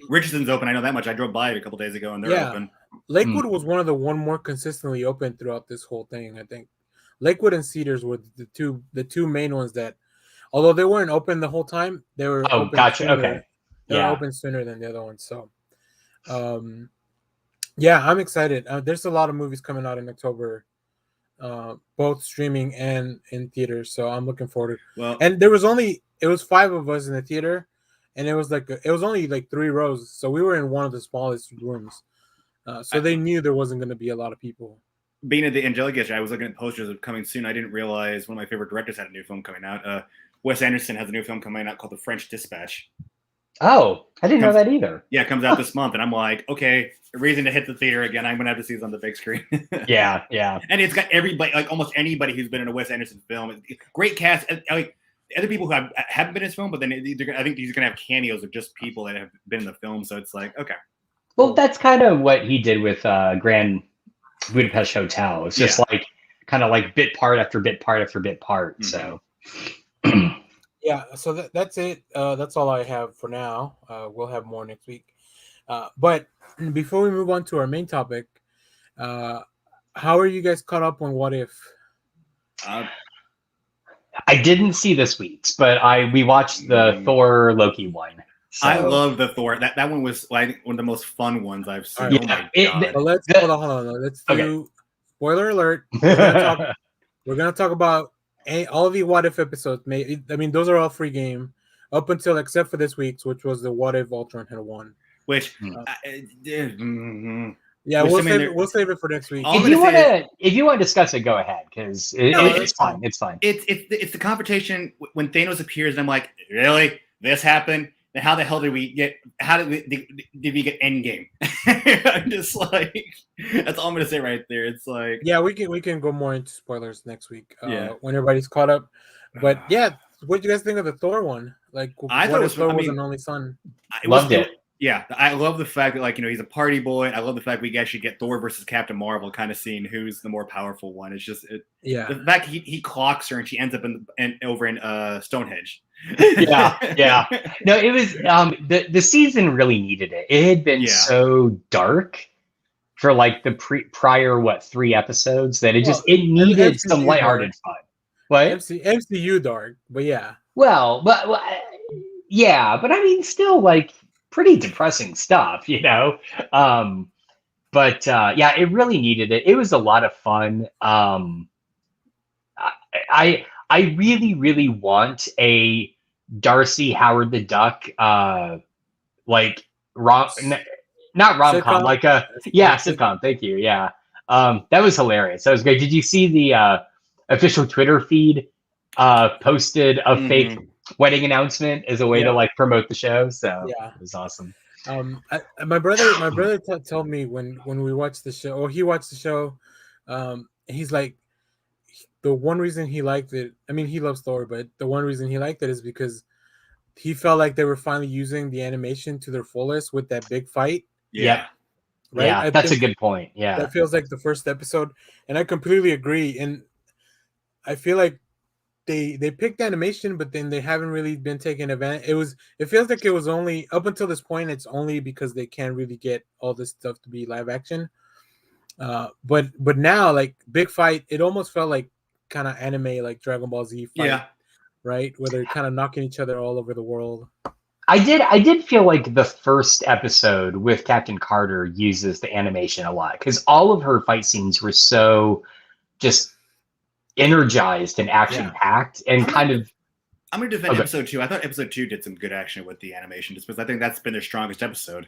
Richardson's open. I know that much. I drove by it a couple days ago, and they're open. Lakewood was one of the more consistently open throughout this whole thing, I think. Lakewood and Cedars were the two main ones that, although they weren't open the whole time, they were open gotcha. Sooner. Okay. They were open sooner than the other ones. So, yeah, I'm excited. There's a lot of movies coming out in October, both streaming and in theaters. So I'm looking forward to it. Well, and it was 5 of us in the theater, and it was only like 3 rows. So we were in one of the smallest rooms. So they knew there wasn't going to be a lot of people. Being at the Angelica, I was looking at posters of coming soon. I didn't realize one of my favorite directors had a new film coming out. Wes Anderson has a new film coming out called The French Dispatch. Oh, I didn't know that either. Yeah, it comes out this month, and I'm like, okay, a reason to hit the theater again. I'm gonna have to see this on the big screen. Yeah. And it's got everybody, like almost anybody who's been in a Wes Anderson film. Great cast. Like other people who haven't been in this film, but then I think he's gonna have cameos of just people that have been in the film. So it's like, okay. Well, that's kind of what he did with Grand Budapest Hotel. It's just like kind of like bit part after bit part after bit part. So yeah, so that's it. That's all I have for now. We'll have more next week. But before we move on to our main topic, how are you guys caught up on What If? I didn't see this week's, but we watched the Thor Loki one. So. I love the Thor. That one was like one of the most fun ones I've seen. Right. Oh my god! Hold on. Let's do spoiler alert. We're gonna talk about all of the What If episodes. I mean, those are all free game up until except for this week's, which was the What If Ultraman had won. Which, we'll save it for next week. If you want to discuss it, go ahead because it's fine. It's fine. It's the confrontation when Thanos appears, and I'm like, really, this happened? Then how the hell did we get? Did we get Endgame? I'm just like, that's all I'm gonna say right there. It's like, yeah, we can go more into spoilers next week. When everybody's caught up. But yeah, what do you guys think of the Thor one? Like, I thought Thor was an only son. Loved it. Yeah, I love the fact that, like, he's a party boy. I love the fact we actually get Thor versus Captain Marvel, kind of seeing who's the more powerful one. It's just the fact he clocks her and she ends up over in Stonehenge. yeah. No, it was the season really needed it. It had been so dark for like the prior 3 episodes that it needed some lighthearted fun. What? MCU dark, but yeah. Well, but I mean, still like pretty depressing stuff, you know. But it really needed it. It was a lot of fun. I really, really want a Darcy Howard the Duck, like not rom-com, like sitcom. Thank you. Yeah, that was hilarious. That was great. Did you see the official Twitter feed posted a fake wedding announcement as a way to like promote the show? So it was awesome. My brother told me when we watched the show, or he watched the show, he's like, the one reason he liked it, I mean, he loves Thor, but the one reason he liked it is because he felt like they were finally using the animation to their fullest with that big fight. Yeah. Right? Yeah, that's a good point. Yeah. That feels like the first episode. And I completely agree. And I feel like they picked animation, but then they haven't really been taking advantage. It feels like it was only up until this point, it's only because they can't really get all this stuff to be live action. But now, like, big fight, it almost felt like kind of anime, like Dragon Ball Z fight, right? Where they're kind of knocking each other all over the world. I did feel like the first episode with Captain Carter uses the animation a lot because all of her fight scenes were so just energized and action packed and kind of. I'm gonna defend episode 2. I thought episode 2 did some good action with the animation, just because I think that's been their strongest episode.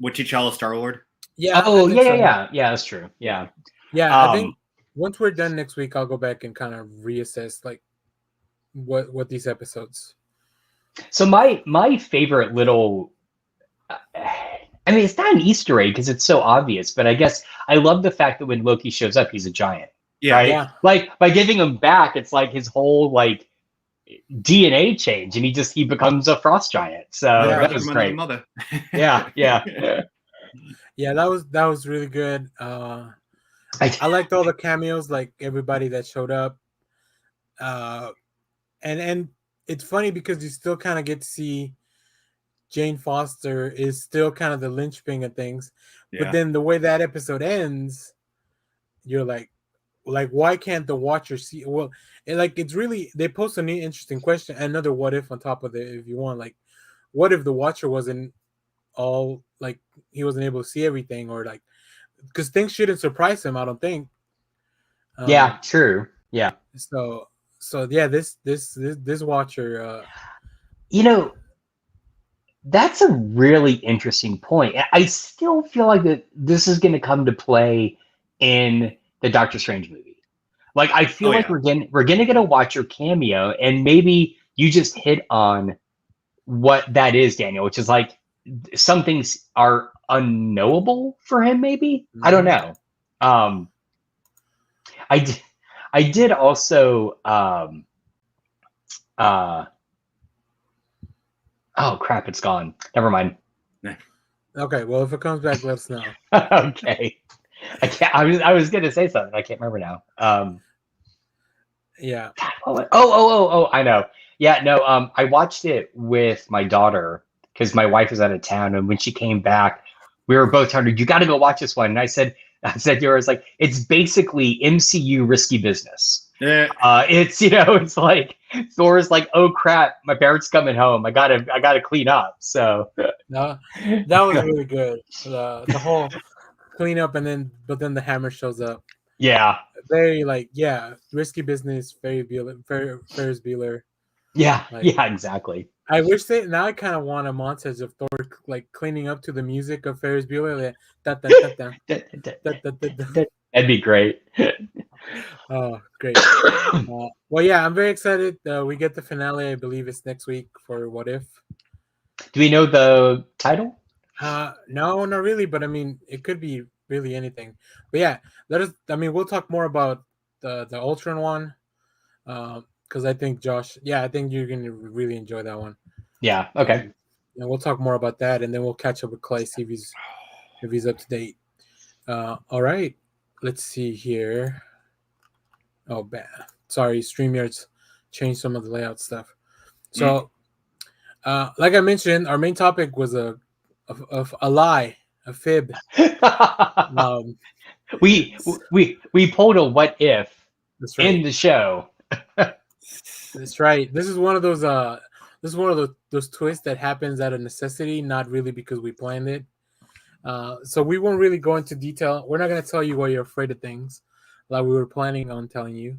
With T'Challa Star-Lord. Yeah. Oh yeah. That's true. Yeah. I think once we're done next week, I'll go back and kind of reassess like what these episodes. So my favorite little, I mean, it's not an Easter egg because it's so obvious, but I guess I love the fact that when Loki shows up, he's a giant. Yeah. Right? Yeah. Like by giving him back, it's like his whole like DNA change, and he becomes a frost giant. So that was great. Mother. Yeah. Yeah, that was really good. I liked all the cameos, like everybody that showed up. And it's funny because you still kind of get to see Jane Foster is still kind of the linchpin of things. Yeah. But then the way that episode ends, you're like why can't the watcher see? Well, it's really, they post an interesting question, another what if on top of it if you want. Like, what if the watcher wasn't all like he wasn't able to see everything, or like because things shouldn't surprise him, I don't think. Yeah, true. Yeah. So yeah, this watcher. That's a really interesting point. I still feel like that this is going to come to play in the Doctor Strange movie. Like, I feel like we're gonna get a watcher cameo, and maybe you just hit on what that is, Daniel, which is like some things are unknowable for him. Maybe I don't know. I did also Oh crap, it's gone. Never mind. Okay, well, if it comes back, let us know. Okay. I was gonna say something. I can't remember now. Yeah. Oh, I know. Yeah, no, I watched it with my daughter because my wife was out of town, and when she came back, we were both telling her, you gotta go watch this one. And I said to her, it's like, it's basically MCU risky business. Yeah. It's it's like Thor's like, oh crap, my parents coming home. I gotta clean up. So No, that was really good. The whole cleanup but then the hammer shows up. yeah. Very risky business. Ferris Bueller. Yeah, Like, yeah, exactly. I wish now I kind of want a montage of Thor like cleaning up to the music of Ferris Bueller. That'd be great. Oh, great. Well, yeah, I'm very excited. We get the finale. I believe it's next week for What If. Do we know the title? No, not really. But I mean, it could be really anything. But yeah, we'll talk more about the Ultron one. Because I think I think you're gonna really enjoy that one. Yeah. Okay. And we'll talk more about that, and then we'll catch up with Clay, see if he's up to date. All right. Let's see here. Oh, bad. Sorry, StreamYard's changed some of the layout stuff. So, like I mentioned, our main topic was a lie, a fib. We pulled a what if in the show. That's right. This is one of those those twists that happens out of necessity, not really because we planned it. So we won't really go into detail. We're not going to tell you why you're afraid of things like we were planning on telling you.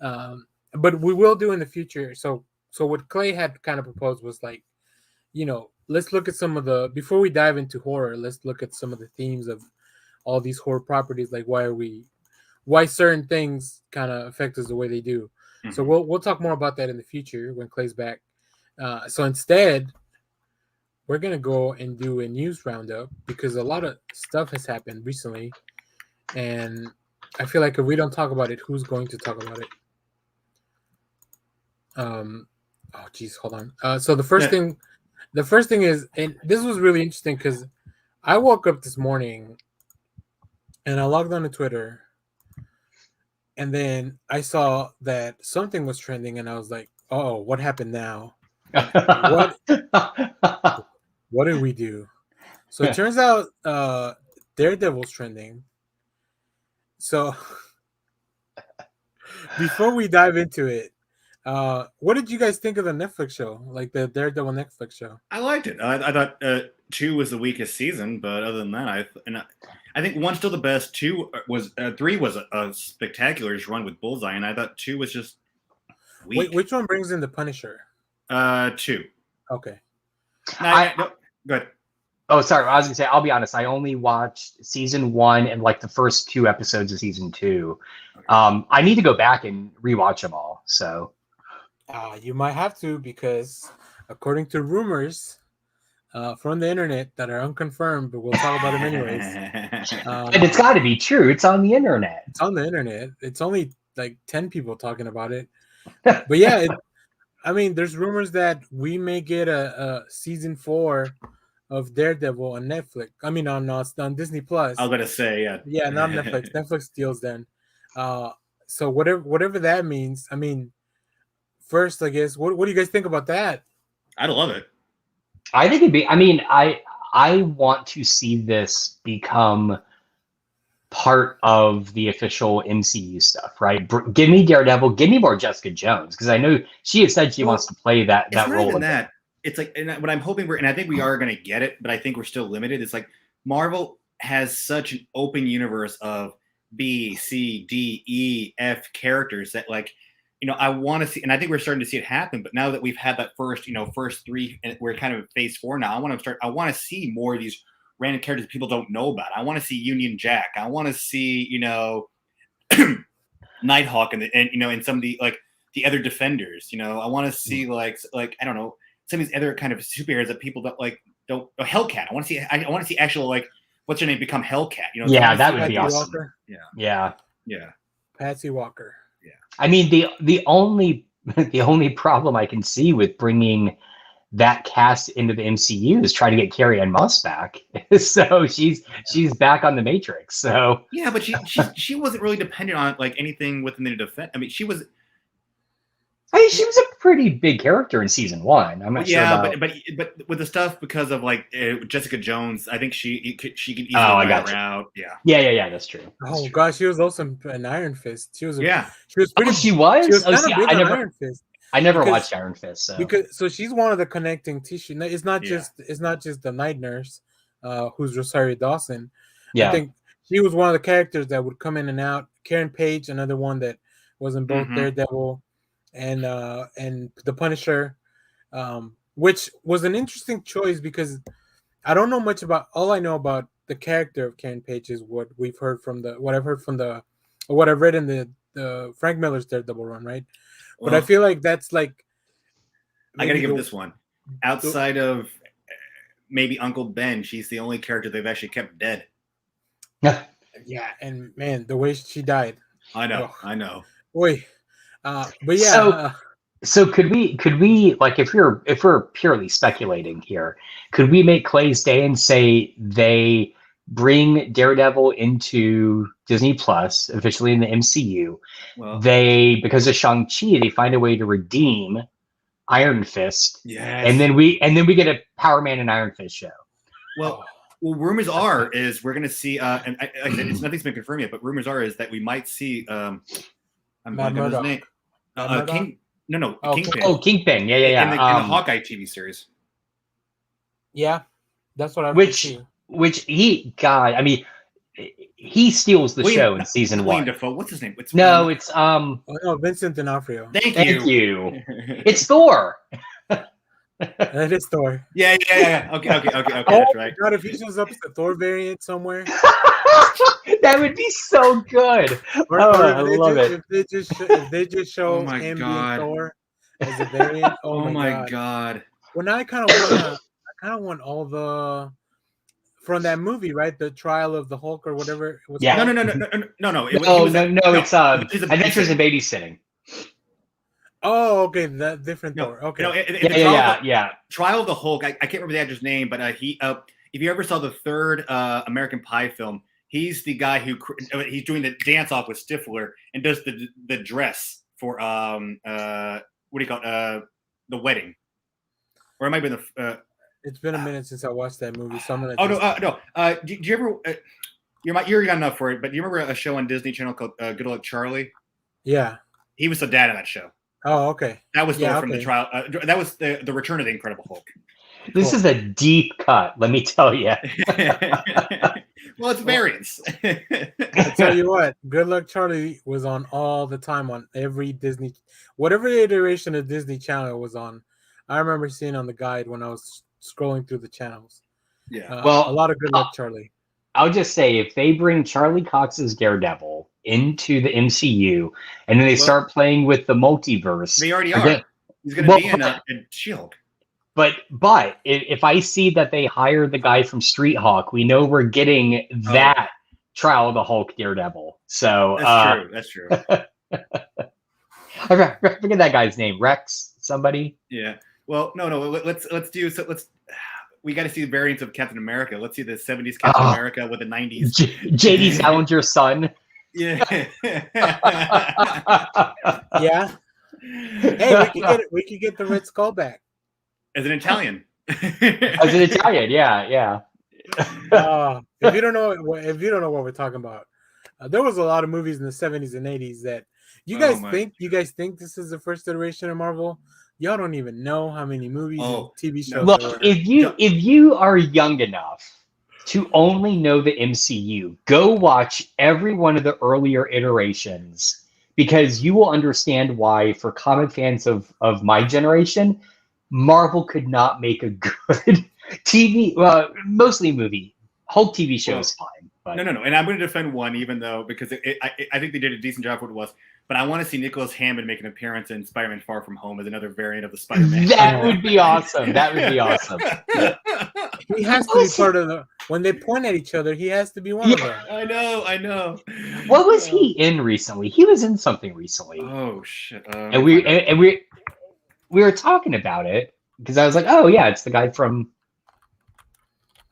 But we will do in the future. So what Clay had kind of proposed was like, let's look at some of before we dive into horror, let's look at some of the themes of all these horror properties. Like why certain things kind of affect us the way they do. Mm-hmm. So we'll talk more about that in the future when Clay's back. So instead, we're going to go and do a news roundup because a lot of stuff has happened recently. And I feel like if we don't talk about it, who's going to talk about it? Oh, geez, hold on. So the first thing is, and this was really interesting because I woke up this morning and I logged on to Twitter. And then I saw that something was trending and I was like, oh, what happened now? What did we do? So it turns out Daredevil's trending. So before we dive into it, what did you guys think of the Netflix show, like the Daredevil Netflix show? I liked it. I thought 2 was the weakest season, but other than that, I think 1's still the best. 3 was a spectacular run with Bullseye, and I thought 2 was just weak. Wait, which one brings in the Punisher? 2. Okay. No, go ahead. Oh, sorry. I was gonna say, I'll be honest. I only watched season 1 and like the first 2 episodes of season 2. Okay. I need to go back and rewatch them all. So, you might have to because, according to rumors from the internet that are unconfirmed, but we'll talk about them anyways. And it's got to be true. It's on the internet. It's on the internet. It's only like 10 people talking about it. But yeah, there's rumors that we may get a season 4 of Daredevil on Netflix. On Disney Plus. I was gonna say, yeah. Yeah, not Netflix. Netflix deals then. So whatever that means. First, I guess, what do you guys think about that? I'd love it. I think it'd be. I want to see this become part of the official MCU stuff, right? Give me Daredevil, give me more Jessica Jones, because I know she has said she wants to play that role. Even that. It's like, and what I'm hoping and I think we are going to get it, but I think we're still limited. It's like Marvel has such an open universe of B, C, D, E, F characters that, like, I want to see, and I think we're starting to see it happen. But now that we've had that first 3, and we're kind of in phase 4 now, I want to see more of these random characters people don't know about. I want to see Union Jack. I want to see, Nighthawk and some of the, like, the other Defenders. I want to see like I don't know, some of these other kind of superheroes that people don't. Hellcat. I want to see actual, like, what's her name become Hellcat. Yeah, that would be awesome. Walker? Yeah. Patsy Walker. Yeah. The only the only problem I can see with bringing that cast into the MCU is trying to get Carrie-Anne Moss back. So she's back on the Matrix. So yeah, but she wasn't really dependent on like anything within the defense. I mean, she was she was a pretty big character in season 1. I'm not sure about. but with the stuff because of like Jessica Jones, I think she could easily go that route. Yeah, that's true. Oh gosh, she was also an Iron Fist. She was pretty. She was kind of big on Iron Fist. I never watched Iron Fist, so she's one of the connecting tissue. It's not just the night nurse, who's Rosario Dawson. Yeah. I think she was one of the characters that would come in and out. Karen Page, another one that was in both Daredevil and the Punisher, which was an interesting choice because I don't know much about. All I know about the character of Karen Page is what I've read in the Frank Miller's Daredevil run, right? But I feel like that's like. I gotta give this one. Outside of maybe Uncle Ben, she's the only character they've actually kept dead. Yeah, and man, the way she died. I know. Boy, but yeah. So could we like if we're purely speculating here, could we make Clay's Day and say they bring Daredevil into Disney Plus officially in the MCU? Well, because of Shang-Chi, they find a way to redeem Iron Fist. Yes. And then we get a Power Man and Iron Fist show. Well, rumors are is we're gonna see and it's nothing's been confirmed yet, but rumors are is that we might see I'm blanking on his name. King. No, Kingpin. Oh, Kingpin. Yeah. In the Hawkeye TV series. Yeah, that's what I Which he steals the show in season 1. Dafoe. What's his name? It's Vincent D'Onofrio. Thank you. It's Thor. That is Thor. Yeah. Okay. That's right. God, if he shows up as a Thor variant somewhere, that would be so good. I love it. If they just show him being Thor as a variant, oh my god. Well, now I kind of want all the from that movie, right? The Trial of the Hulk or whatever it was. Yeah. No. It's Adventures in Babysitting. Oh, okay, that different Thor. Okay. Yeah. Trial of the Hulk. I can't remember the actor's name, but he. If you ever saw the third American Pie film, he's the guy who he's doing the dance off with Stifler and does the dress for what do you call it? The wedding, or it might be the. It's been a minute since I watched that movie, so I'm gonna. No. Do you ever? You're young enough for it, but do you remember a show on Disney Channel called Good Luck Charlie? Yeah. He was the dad of that show. Oh, okay. That was from the trial. That was the Return of the Incredible Hulk. This is a deep cut, let me tell you. Well, it's variants. I tell you what, Good Luck Charlie was on all the time on every Disney, whatever iteration of Disney Channel was on. I remember seeing on the guide when I was scrolling through the channels. Yeah. A lot of Good Luck Charlie. I'll just say, if they bring Charlie Cox's Daredevil into the MCU and then they start playing with the multiverse, they already are. He's going to be in She-Hulk. But if I see that they hire the guy from Street Hawk, we know we're getting that Trial of the Hulk Daredevil. So that's true. I forget that guy's name. Rex, somebody. Yeah. Well, no. Let's we got to see the variants of Captain America. Let's see the 70s Captain America with the 90s. J.D. Salinger's son. Yeah. Yeah. Hey, we could get the Red Skull back. As an Italian. Yeah. If you don't know what we're talking about, there was a lot of movies in the 70s and 80s that you guys think this is the first iteration of Marvel. Y'all don't even know how many movies and TV shows. Look, if you are young enough to only know the MCU, go watch every one of the earlier iterations, because you will understand why, for comic fans of my generation, Marvel could not make a good TV, mostly movie. Hulk TV show is fine. But. No. And I'm going to defend one, even though, because I think they did a decent job with what it was. But I want to see Nicholas Hammond make an appearance in Spider-Man: Far From Home as another variant of the Spider-Man. That would be awesome. That would be awesome. He has to be part of the. When they point at each other, he has to be one of them. I know. What was he in recently? He was in something recently. Oh shit! And we were talking about it because I was like, oh yeah, it's the guy from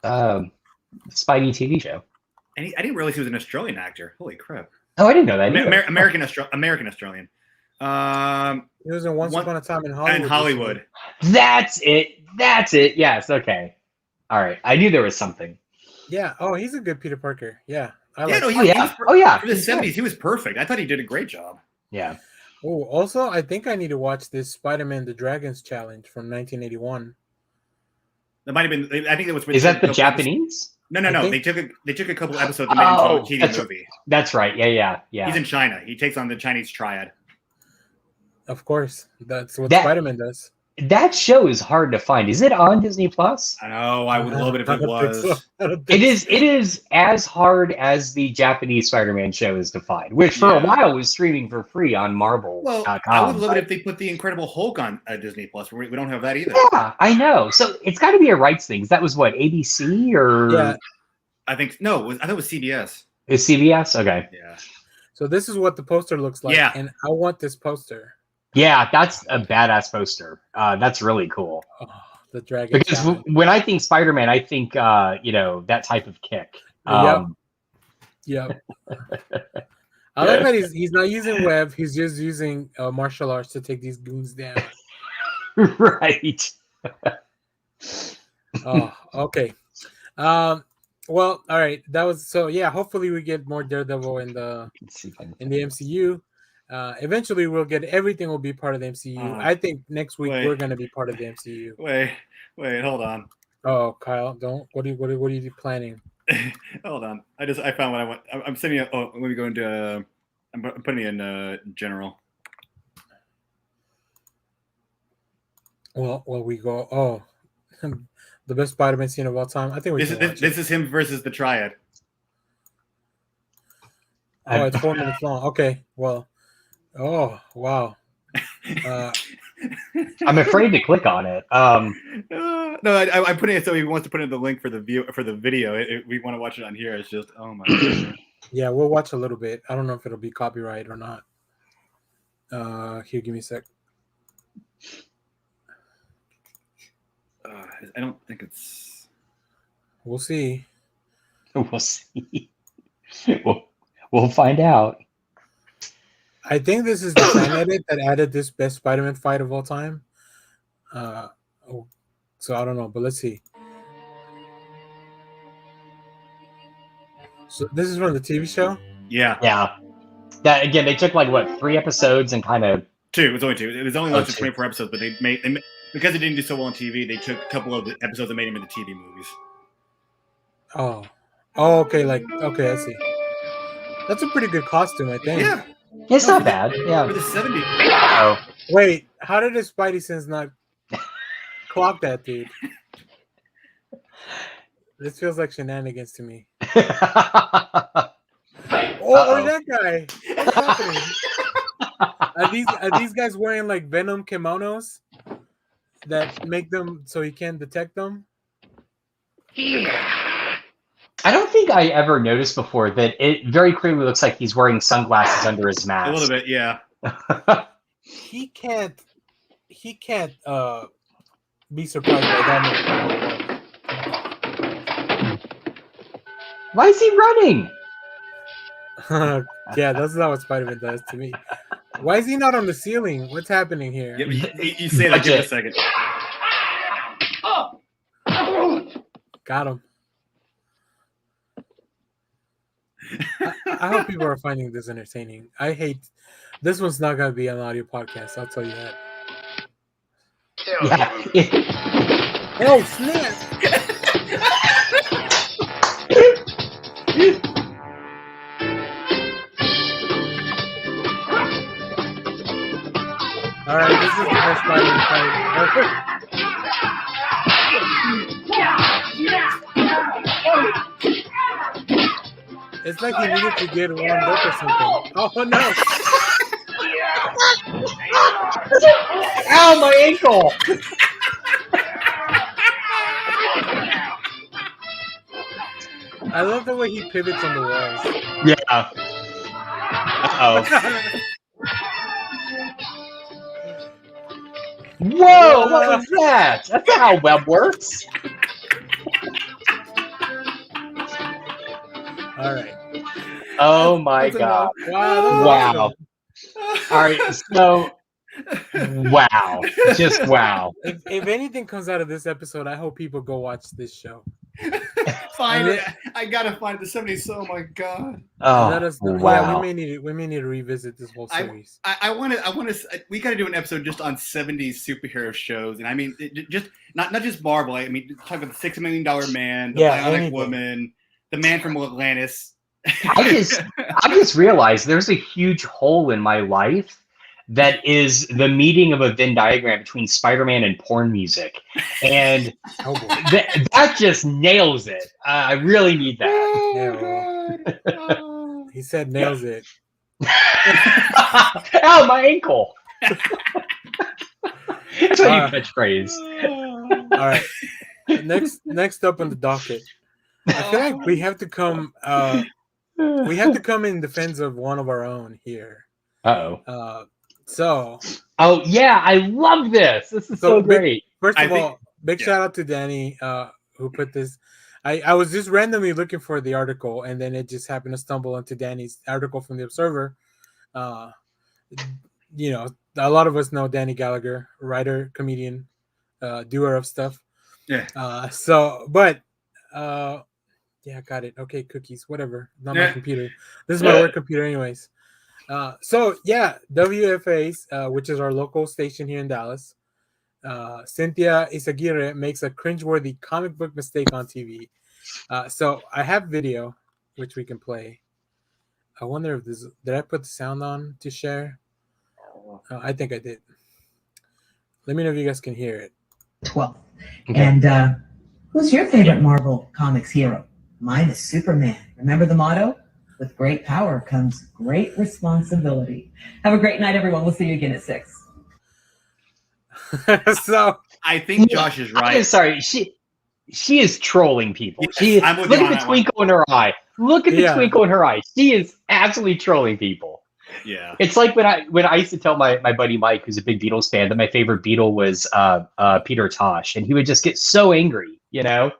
Spidey TV show. And I didn't realize he was an Australian actor. Holy crap! Oh, I didn't know that. American Australian. He was in Once Upon a Time in Hollywood. In Hollywood. That's it. Yes. Okay. All right. I knew there was something. Yeah. Oh, he's a good Peter Parker. Yeah. For the For 70s, he was perfect. I thought he did a great job. Yeah. Oh, also, I think I need to watch this Spider-Man: The Dragons Challenge from 1981. That might have been. I think it was. Is that the Japanese? No. They took a couple episodes and made it into a TV movie. That's right. Yeah. He's in China. He takes on the Chinese triad. Of course, that's what Spider-Man does. That show is hard to find. Is it on Disney Plus? I know. I would love it if it was. It is as hard as the Japanese Spider-Man show is to find, which for a while was streaming for free on Marvel. Well, I would love it if they put the Incredible Hulk on Disney Plus. We don't have that either. Yeah, I know. So it's got to be a rights thing. That was what, ABC or? Yeah, I think I thought it was CBS. Is CBS? Okay. Yeah. So this is what the poster looks like. Yeah. And I want this poster. Yeah, that's a badass poster. That's really cool. Oh, the dragon. Because when I think Spider-Man, I think that type of kick. Yep. I like that he's not using web. He's just using martial arts to take these goons down. Right. Oh, okay. Well, all right. That was so. Yeah. Hopefully, we get more Daredevil in the MCU. Eventually, we'll get everything. Will be part of the MCU. I think next week we're going to be part of the MCU. Wait, hold on. Oh, Kyle, don't. What are you planning? Hold on. I found what I want. I'm sending it. Oh, let me go into. I'm putting it in general. Well, we go. Oh, the best Spider-Man scene of all time. I think this is him versus the Triad. Oh, it's 4 minutes long. Okay, well. Oh, wow. I'm afraid to click on it. No, I'm putting it so he wants to put in the link for the video. We want to watch it on here. It's just, oh my god. Yeah, we'll watch a little bit. I don't know if it'll be copyright or not. Here, give me a sec. I don't think it's. We'll see. We'll see. We'll find out. I think this is the fan edit that added this best Spider-Man fight of all time. So I don't know, but let's see. So this is from the TV show? Yeah. Yeah. That again, they took 3 episodes and kind of 2. It was only 2. It was only launched in 24 episodes, but they made because it didn't do so well on TV. They took a couple of the episodes and made them into TV movies. Oh, okay. Okay, I see. That's a pretty good costume, I think. Yeah. It's not bad. Yeah. For the 70s. Oh. Wait, how did his Spidey sense not clock that dude? This feels like shenanigans to me. Or that guy. What's happening? Are these guys wearing Venom kimonos that make them so he can't detect them? I don't think I ever noticed before that it very clearly looks like he's wearing sunglasses under his mask. A little bit, yeah. He can't be surprised by that. Why is he running? Yeah, that's not what Spider-Man does to me. Why is he not on the ceiling? What's happening here? Yeah, you say that. Give it a second. Got him. I hope people are finding this entertaining. I hate this one's not gonna be an audio podcast. I'll tell you that. Yeah. Oh snap! All right, this is the best Spider-Man fight. It's like he needed to get warmed up or something. Oh no! Ow, my ankle! I love the way he pivots on the walls. Yeah. Uh-oh. Whoa, what was that? That's not how web works. All right. Oh my That's god. Wow. Wow. All right, so wow. Just wow. If anything comes out of this episode, I hope people go watch this show. Find it. I gotta find the 70s. Oh my god. Oh, Let us know. wow. Yeah, we may need to revisit this whole series. I want to. We got to do an episode just on 70s superhero shows, and I mean, just not just Marvel. I mean, talk about the $6 Million Man, the Bionic Woman, the Man from Atlantis. I just realized there's a huge hole in my life that is the meeting of a Venn diagram between Spider-Man and porn music, and that just nails it. I really need that. Oh, God. He said nails it. Ow, my ankle. That's my new catchphrase. All right. Next up on the docket, I feel like we have to come. We have to come in defense of one of our own here. Oh yeah, I love this. This is so great. First of all, big shout out to Danny who put this. I was just randomly looking for the article, and then it just happened to stumble into Danny's article from the Observer. You know, a lot of us know Danny Gallagher, writer, comedian, doer of stuff. Yeah. Yeah, got it. Okay, cookies, whatever. Not my computer. This is my work computer, anyways. WFA's, which is our local station here in Dallas, Cynthia Isaguirre makes a cringeworthy comic book mistake on TV. So I have video, which we can play. I wonder if this... Did I put the sound on to share? I think I did. Let me know if you guys can hear it. 12. Okay. And who's your favorite Marvel Comics hero? Mine is Superman. Remember the motto? With great power comes great responsibility. Have a great night, everyone. We'll see you again at 6. So I think Josh is right. I'm sorry, she is trolling people. Yes, look at the twinkle in her eye. Look at the twinkle in her eye. She is absolutely trolling people. Yeah. It's like when I used to tell my buddy Mike, who's a big Beatles fan, that my favorite Beatle was Peter Tosh, and he would just get so angry, you know.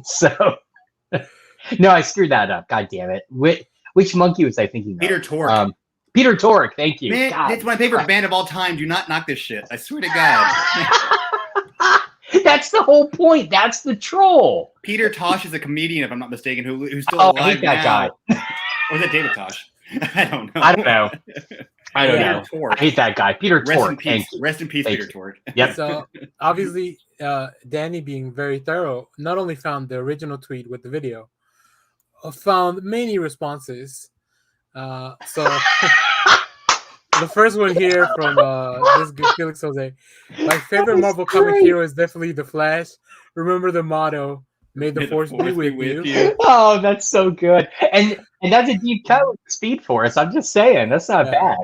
So no, I screwed that up. God damn it! Which monkey was I thinking of? Peter Tork. Peter Tork. Thank you. Man, God. it's my favorite band of all time. Do not knock this shit. I swear to God. That's the whole point. That's the troll. Peter Tosh is a comedian, if I'm not mistaken, who's still alive I hate that guy. Or is it David Tosh? I don't know. I don't know. I hate that guy. Peter Tork. Rest in peace, Peter Tork. Yep. So obviously, Danny, being very thorough, not only found the original tweet with the video, found many responses. So the first one here from this Felix Jose. My favorite Marvel comic hero is definitely the Flash. Remember the motto: "May the force be with you." Oh, that's so good. And that's a deep cut with Speed Force. I'm just saying, that's not bad.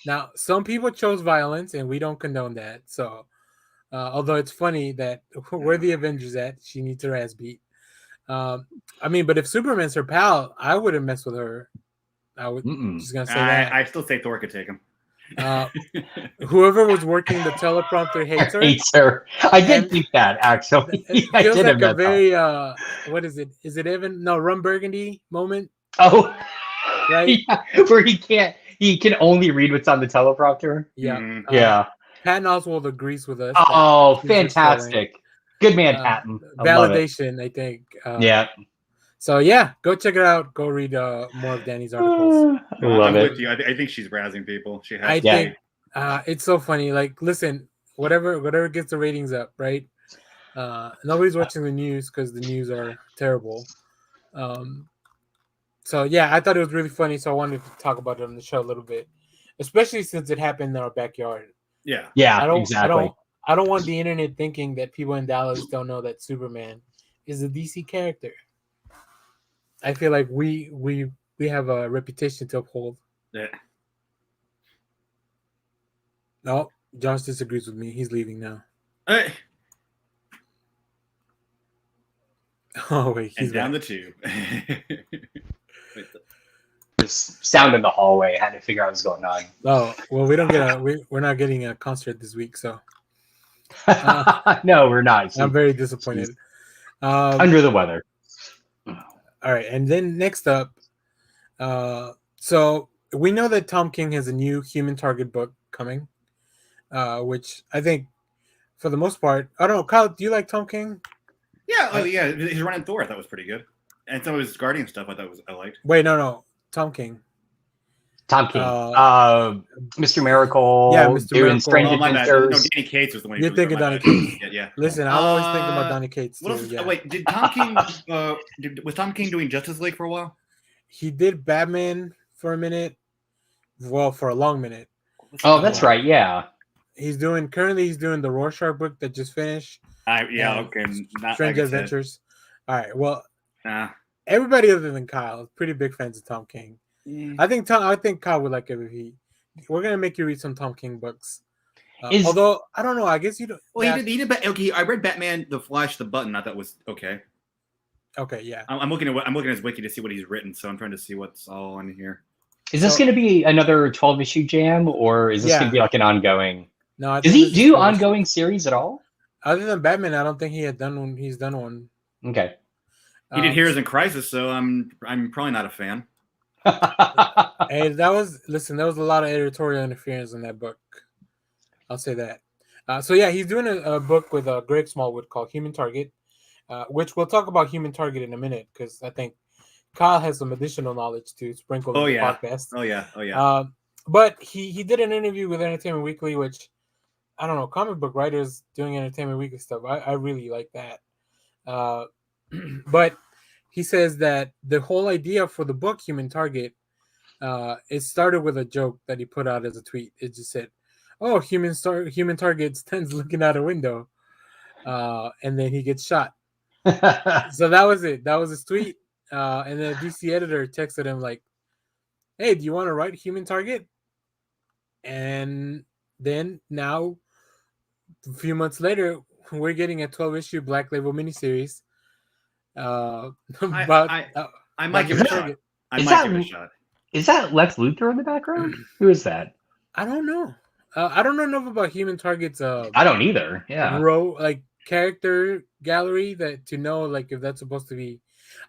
Now, some people chose violence, and we don't condone that. So, although it's funny that where the Avengers at, she needs her ass beat. I mean, but if Superman's her pal, I wouldn't mess with her. I would just gonna say that. I still say Thor could take him. Whoever was working the teleprompter hates her. I did think that, actually. It feels like a very what is it? Is it Evan? No, Rum Burgundy moment. Oh, right. Yeah, where he can only read what's on the teleprompter. Yeah, yeah. Patton Oswalt agrees with us. Oh, fantastic! Good man, Patton. Validation, I think. Yeah. So yeah, go check it out. Go read more of Danny's articles. I love it. With you. I think she's browsing people. She has. I think it's so funny. Like, listen, whatever gets the ratings up, right? Nobody's watching the news because the news are terrible. So yeah, I thought it was really funny. So I wanted to talk about it on the show a little bit, especially since it happened in our backyard. Yeah. Exactly. I don't want the internet thinking that people in Dallas don't know that Superman is a DC character. I feel like we have a reputation to uphold. Yeah. No, Josh disagrees with me. He's leaving now. Oh wait, he's And down back. the tube. There's sound in the hallway. I had to figure out what's going on. Oh well, we're not getting a concert this week, so No, we're not. I'm very disappointed. Under the weather. All right, and then next up, so we know that Tom King has a new Human Target book coming, which I think, for the most part, I don't know. Kyle, do you like Tom King? Yeah, yeah. He's running Thor. I thought was pretty good, and some of his Guardian stuff I liked. Wait, no, Tom King. Tom King, Mr. Miracle, yeah, Mr. doing Miracle. Strange Oh, my bad. Adventures. No, Danny Cates was the one. You're thinking Donny Cates. Yeah. Listen, I'm always thinking about Donny Cates too. What else? Yeah. Wait, did Tom King? Was Tom King doing Justice League for a while? He did Batman for a minute. Well, for a long minute. Oh, that's right. Yeah. Currently he's doing the Rorschach book that just finished. Okay. Strange Adventures. All right. Well, Nah. everybody other than Kyle is pretty big fans of Tom King. Yeah. I think Kyle would like it if we're gonna make you read some Tom King books. Although I don't know, I guess you don't. Well, he did. Okay, I read Batman: The Flash, The Button. I thought was okay. Okay, yeah. I'm looking at his wiki to see what he's written, so I'm trying to see what's all in here. Is this going to be another 12-issue jam, or is this going to be like an ongoing? No, I does he do ongoing series at all? Other than Batman, I don't think he had done one. He's done one. Okay. He did Heroes in Crisis, so I'm probably not a fan. Hey, there was a lot of editorial interference in that book. I'll say that. So yeah, he's doing a book with Greg Smallwood called Human Target, which we'll talk about Human Target in a minute because I think Kyle has some additional knowledge to sprinkle in the podcast. Oh yeah. But he did an interview with Entertainment Weekly, which I don't know, comic book writers doing Entertainment Weekly stuff. I really like that. But he says that the whole idea for the book Human Target, it started with a joke that he put out as a tweet. It just said, "Oh, human target stands looking out a window," and then he gets shot. So that was it. That was his tweet. And the DC editor texted him like, "Hey, do you want to write Human Target?" And then now, a few months later, we're getting a 12-issue Black Label miniseries. I might give it a shot. I might give it a shot. Is that Lex Luthor in the background? Who is that? I don't know. I don't know enough about Human Target's. I don't either. Yeah. Character gallery to know like if that's supposed to be.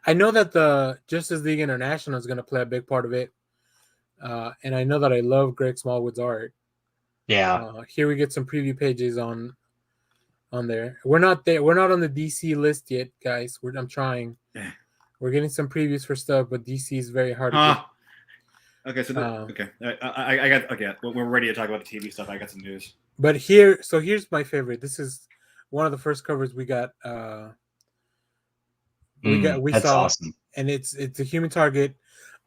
I know that the Justice League International is going to play a big part of it, and I know that I love Greg Smallwood's art. Yeah. Here we get some preview pages on there. We're not there. We're not on the DC list yet, guys. I'm trying. We're getting some previews for stuff, but DC is very hard to get. Okay, so I got we're ready to talk about the TV stuff. I got some news. But here's my favorite. This is one of the first covers we got. We that's saw, awesome. And it's a Human Target,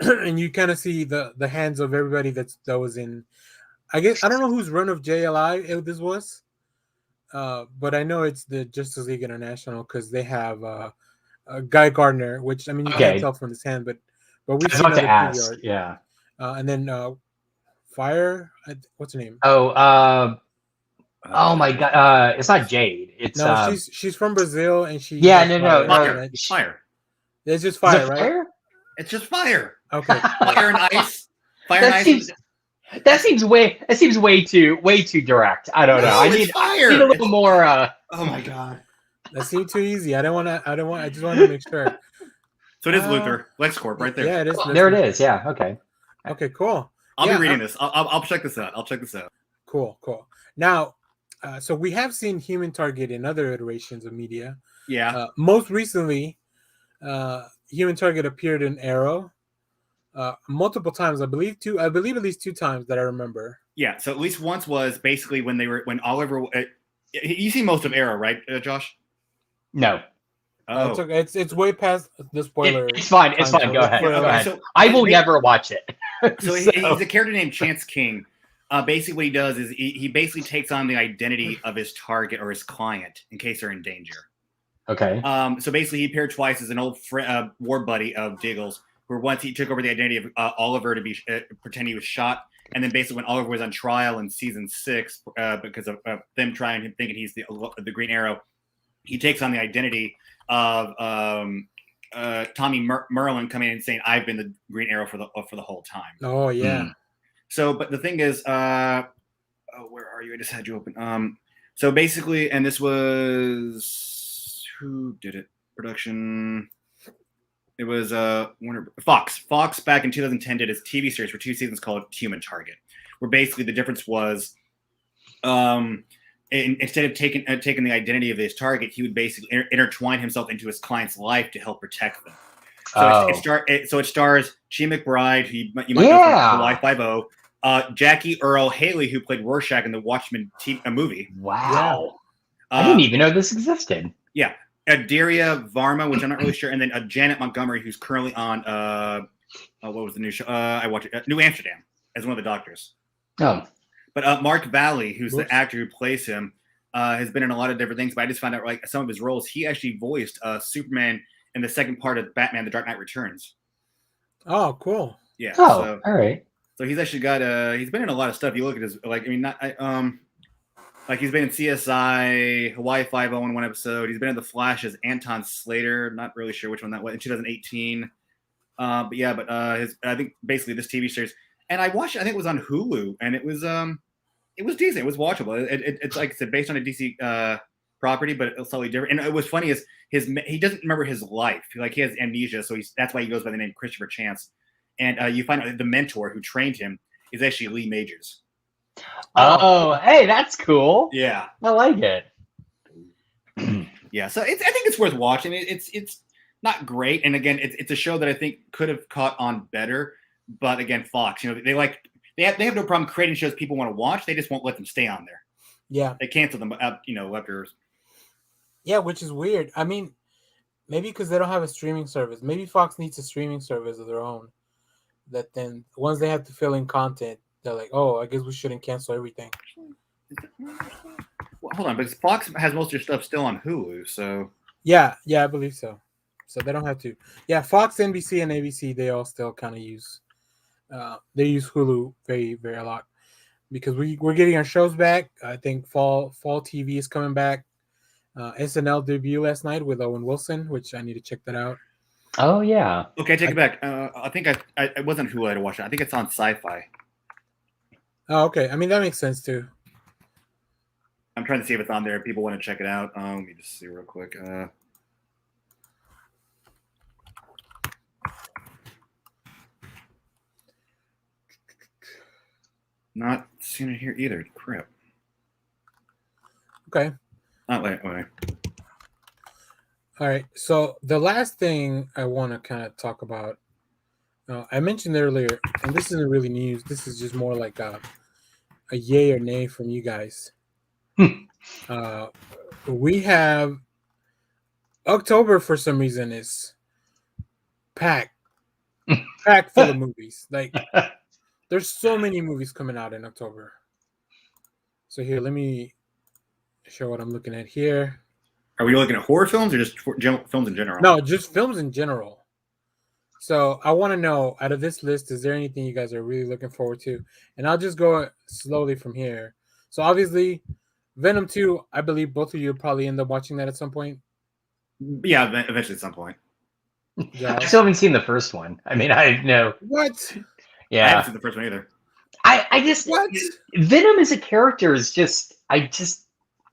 and you kind of see the hands of everybody that was in. I guess I don't know whose run of JLI this was, but I know it's the Justice League International because they have Guy Gardner, which I mean you can't tell from his hand, but we see to ask, yeah. And then Fire, what's her name? Oh my God! It's not Jade. It's she's from Brazil, and she. Yeah, no. Fire. It's just Fire, right? Fire? It's just Fire. Okay. Fire and Ice. Fire and Ice. That seems way too direct. I don't know. I need a little more. Oh my God. That seemed too easy. I just wanted to make sure. So it is Luthor, LexCorp, right there. Yeah, it is. There it is. Yeah. Okay. Okay. Cool. I'll be reading this. I'll check this out. Cool. Now, so we have seen Human Target in other iterations of media. Yeah. Most recently, Human Target appeared in Arrow multiple times. I believe at least 2 times that I remember. Yeah. So at least once was basically when Oliver. You see most of Arrow, right, Josh? No. Oh. It's way past the spoiler. It's fine. It's fine. Go ahead. Go ahead. So I will never watch it. So he's a character named Chance King. Basically, what he does is he basically takes on the identity of his target or his client in case they're in danger. Okay. So basically, he appeared twice as an old war buddy of Diggle's, where once he took over the identity of Oliver to pretend he was shot, And then basically when Oliver was on trial in season 6 because of them thinking he's the Green Arrow, he takes on the identity of Tommy Merlin coming in and saying, "I've been the Green Arrow for the whole time." Oh yeah. So, but the thing is, where are you? I just had you open. So basically, and this was who did it? Production. It was Fox. Fox back in 2010 did his TV series for 2 seasons called Human Target, where basically the difference was, instead of taking the identity of his target, he would basically intertwine himself into his client's life to help protect them. So it stars Chi McBride, who you might know from Hawaii Five-0, Jackie Earle Haley, who played Rorschach in the Watchmen movie. Wow. I didn't even know this existed. Yeah. Daria Varma, which I'm not really sure, and then Janet Montgomery, who's currently on what was the new show? I watched it, New Amsterdam, as one of the doctors. Oh. But Mark Valley, who's the actor who plays him, has been in a lot of different things. But I just found out like some of his roles. He actually voiced Superman in the second part of Batman: The Dark Knight Returns. Oh, cool. Yeah. Oh, so, all right. So he's actually got he's been in a lot of stuff. You look at his like he's been in CSI, Hawaii Five-0 in one episode. He's been in The Flash as Anton Slater. Not really sure which one that was in 2018. I think basically this TV series. And I watched it, I think it was on Hulu, and it was decent. It was watchable. It's like I said, based on a DC property, but it's slightly different. And it was funny is he doesn't remember his life. Like he has amnesia, so that's why he goes by the name Christopher Chance. And you find out the mentor who trained him is actually Lee Majors. Oh, hey, that's cool. Yeah, I like it. Yeah, so I think it's worth watching. It's not great, and again, it's a show that I think could have caught on better. But again, Fox, they have no problem creating shows people want to watch. They just won't let them stay on there. Yeah, they cancel them after. Yeah, which is weird. I mean, maybe because they don't have a streaming service. Maybe Fox needs a streaming service of their own. That then once they have to fill in content, they're like, oh, I guess we shouldn't cancel everything. Well, hold on, because Fox has most of their stuff still on Hulu, so yeah, I believe so. So they don't have to. Yeah, Fox, NBC, and ABC, they all still kind of use. They use Hulu very, very a lot because we're getting our shows back. I think fall TV is coming back. SNL debut last night with Owen Wilson, which I need to check that out. Oh yeah. Okay, take it back. I think it wasn't Hulu I had to watch it. I think it's on Sci-Fi. Oh, okay. I mean that makes sense too. I'm trying to see if it's on there. If people want to check it out. Let me just see real quick. Not seeing it here either. Crap. Okay. Not wait. All right. So the last thing I want to kind of talk about, I mentioned earlier, and this isn't really news. This is just more like a yay or nay from you guys. We have October for some reason is packed full of movies. Like there's so many movies coming out in October. So here, let me show what I'm looking at here. Are we looking at horror films or just films in general? No, just films in general. So I want to know, out of this list, is there anything you guys are really looking forward to? And I'll just go slowly from here. So obviously, Venom 2, I believe both of you will probably end up watching that at some point. Yeah, eventually at some point. Yeah. I still haven't seen the first one. I mean, I know. What? Yeah. I haven't seen the first one either. I just... What? Venom as a character is just...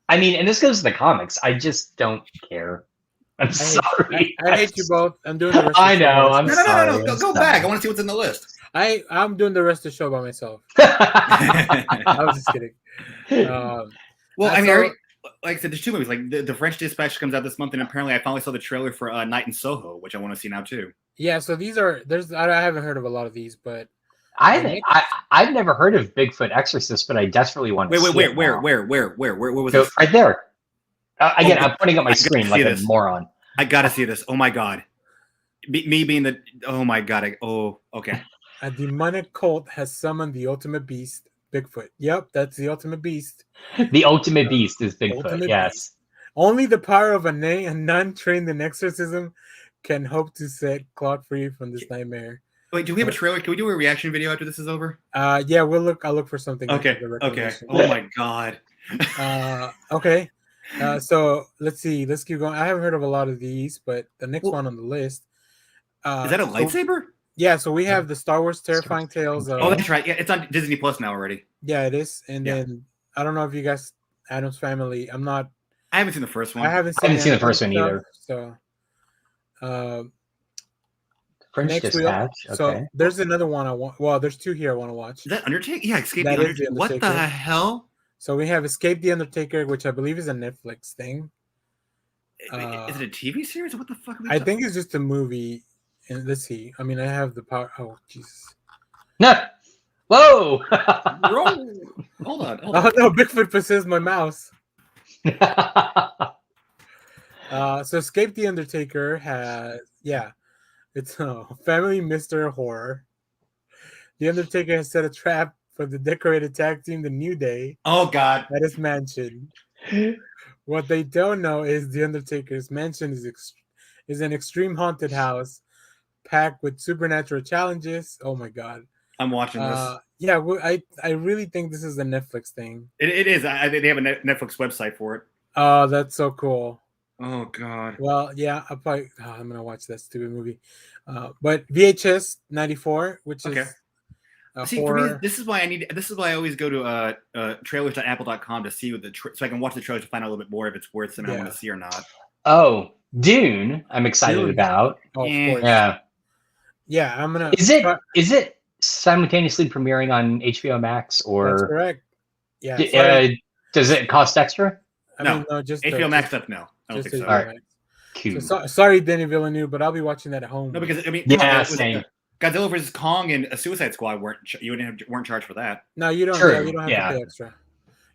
I mean, and this goes to the comics. I just don't care. I'm sorry. I hate you both. I'm doing the rest of the I know. show. I'm sorry. No. Go back. I want to see what's in the list. I'm doing the rest of the show by myself. I was just kidding. Well, I mean, like I said, there's 2 movies. Like the French Dispatch comes out this month, and apparently I finally saw the trailer for Night in Soho, which I want to see now too. Yeah, so these are I haven't heard of a lot of these, but I've never heard of Bigfoot Exorcist, but I desperately want to see it. Where was it? This? Right there. Again, I'm putting up my screen like a moron. I gotta see this. Oh my god. Me being the oh my god. Okay. A demonic cult has summoned the ultimate beast, Bigfoot. Yep, that's the ultimate beast. The ultimate beast is Bigfoot. Yes. Beast. Only the power of a nun trained in exorcism can hope to set Claude free from this nightmare. Wait, do we have a trailer? Can we do a reaction video after this is over? Yeah, I'll look for something. Okay. Okay. Oh my god. Okay. So let's see. Let's keep going. I haven't heard of a lot of these, but the next one on the list. Is that a lightsaber? Yeah. So we have the Star Wars Terrifying Tales. Oh, that's right. Yeah, it's on Disney Plus now already. Yeah, it is. And then I don't know if you guys, Addams Family. I haven't seen the first one. I haven't seen the first one stuff, either. So, French next Dispatch. So there's another one I want. Well, there's two here I want to watch. Is that Undertaker? Yeah, Escape That the is the Undertaker. What the Undertaker. hell? So we have Escape the Undertaker, which I believe is a Netflix thing. Is it a TV series? What the fuck? I think it's just a movie. And let's see. I mean, I have the power. Oh, Jesus. No. Whoa. Hold on. Oh no, Bigfoot possessed my mouse. So Escape the Undertaker has, it's a family mystery horror. The Undertaker has set a trap for the decorated tag team, the New Day, Oh god. at his mansion. What they don't know is the Undertaker's mansion is an extreme haunted house packed with supernatural challenges. Oh my god. I'm watching this. Yeah, I really think this is a Netflix thing. It is. They have a Netflix website for it. Oh, that's so cool. Oh god. Well, yeah, I'm gonna watch that stupid movie. But VHS 94, which is See, horror. for me, this is why I always go to trailers.apple.com to see what so I can watch the trailers to find out a little bit more if it's worth something I want to see or not. Oh, Dune. I'm excited about. Oh, of Yeah. course. Yeah. Yeah, I'm gonna. Is it simultaneously premiering on HBO Max That's or correct. Yeah. does it cost extra? No. Just HBO Max stuff, no. I don't just think so. HBO All right. Max. Cool. So, sorry, Denny Villeneuve, but I'll be watching that at home. No, because I mean, Yeah, same. Godzilla vs Kong and a Suicide Squad weren't charged for that. No, you don't. True. Yeah, you don't have to pay extra.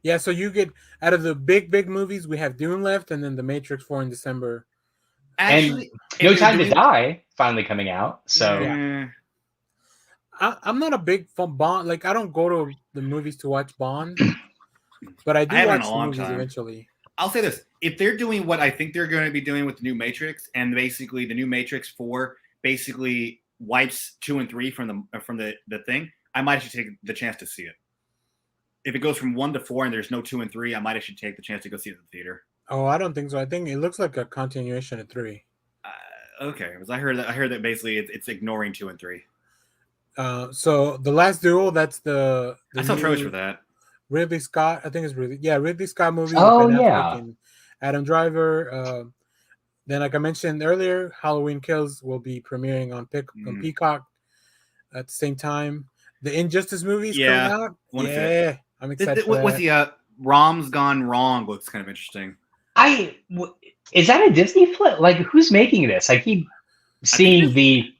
Yeah, so you get out of the big movies, we have Dune left, and then The Matrix 4 in December. Actually, No Time to Die finally coming out. So yeah. I'm not a big fan Bond. Like, I don't go to the movies to watch Bond, but I do haven't in watch a the long movies time. eventually. I'll say this: if they're doing what I think they're going to be doing with the new Matrix, and basically the new Matrix 4 basically wipes 2 and 3 from the thing, I might actually take the chance to see it. If it goes from 1 to 4 and there's no 2 and 3, I might actually take the chance to go see it in the theater. Oh, I don't think so. I think it looks like a continuation of 3. Okay, because I heard that basically it's ignoring 2 and 3. So The Last Duel, that's the I saw new trailers for that. Ridley Scott. I think it's Ridley Scott movie. Oh, with Ben yeah. Affleck and Adam Driver. Then, like I mentioned earlier, Halloween Kills will be premiering on Peacock at the same time. The Injustice movie's coming out. Yeah, I'm excited for that. What's the Rom's Gone Wrong looks kind of interesting. Is that a Disney flip? Like, who's making this? I keep seeing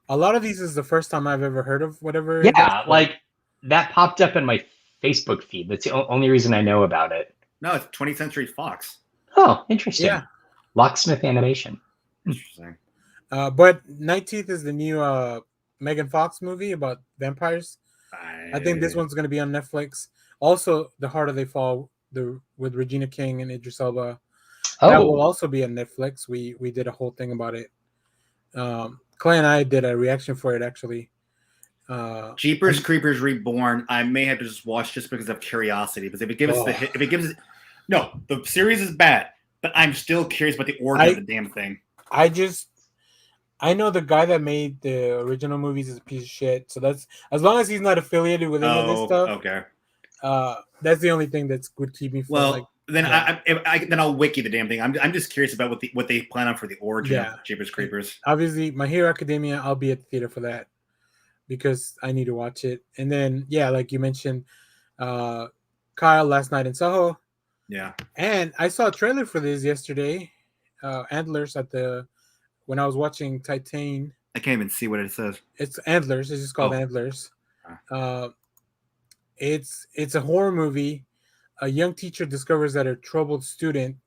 a lot of these is the first time I've ever heard of whatever. Yeah, like that popped up in my Facebook feed. That's the only reason I know about it. No, it's 20th Century Fox. Oh, interesting. Yeah. Locksmith Animation. Interesting. But 19th is the new Megan Fox movie about vampires. I think this one's going to be on Netflix. Also, The Harder They Fall with Regina King and Idris Elba. That will also be on Netflix. We did a whole thing about it. Clay and I did a reaction for it, actually. Jeepers Creepers Reborn. I may have to just watch just because of curiosity. Because if it gives us no, the series is bad, but I'm still curious about the origin of the damn thing. I know the guy that made the original movies is a piece of shit. So that's as long as he's not affiliated with any of this stuff. Okay. That's the only thing that would keep me from. Well, then I'll wiki the damn thing. I'm just curious about what they plan on for the origin of Jeepers Creepers. Obviously, My Hero Academia, I'll be at the theater for that because I need to watch it. And then, like you mentioned, Kyle, Last Night in Soho. Yeah. And I saw a trailer for this yesterday. Antlers when I was watching Titan. I can't even see what it says. It's Antlers. It's just called Antlers. It's a horror movie. A young teacher discovers that her troubled student's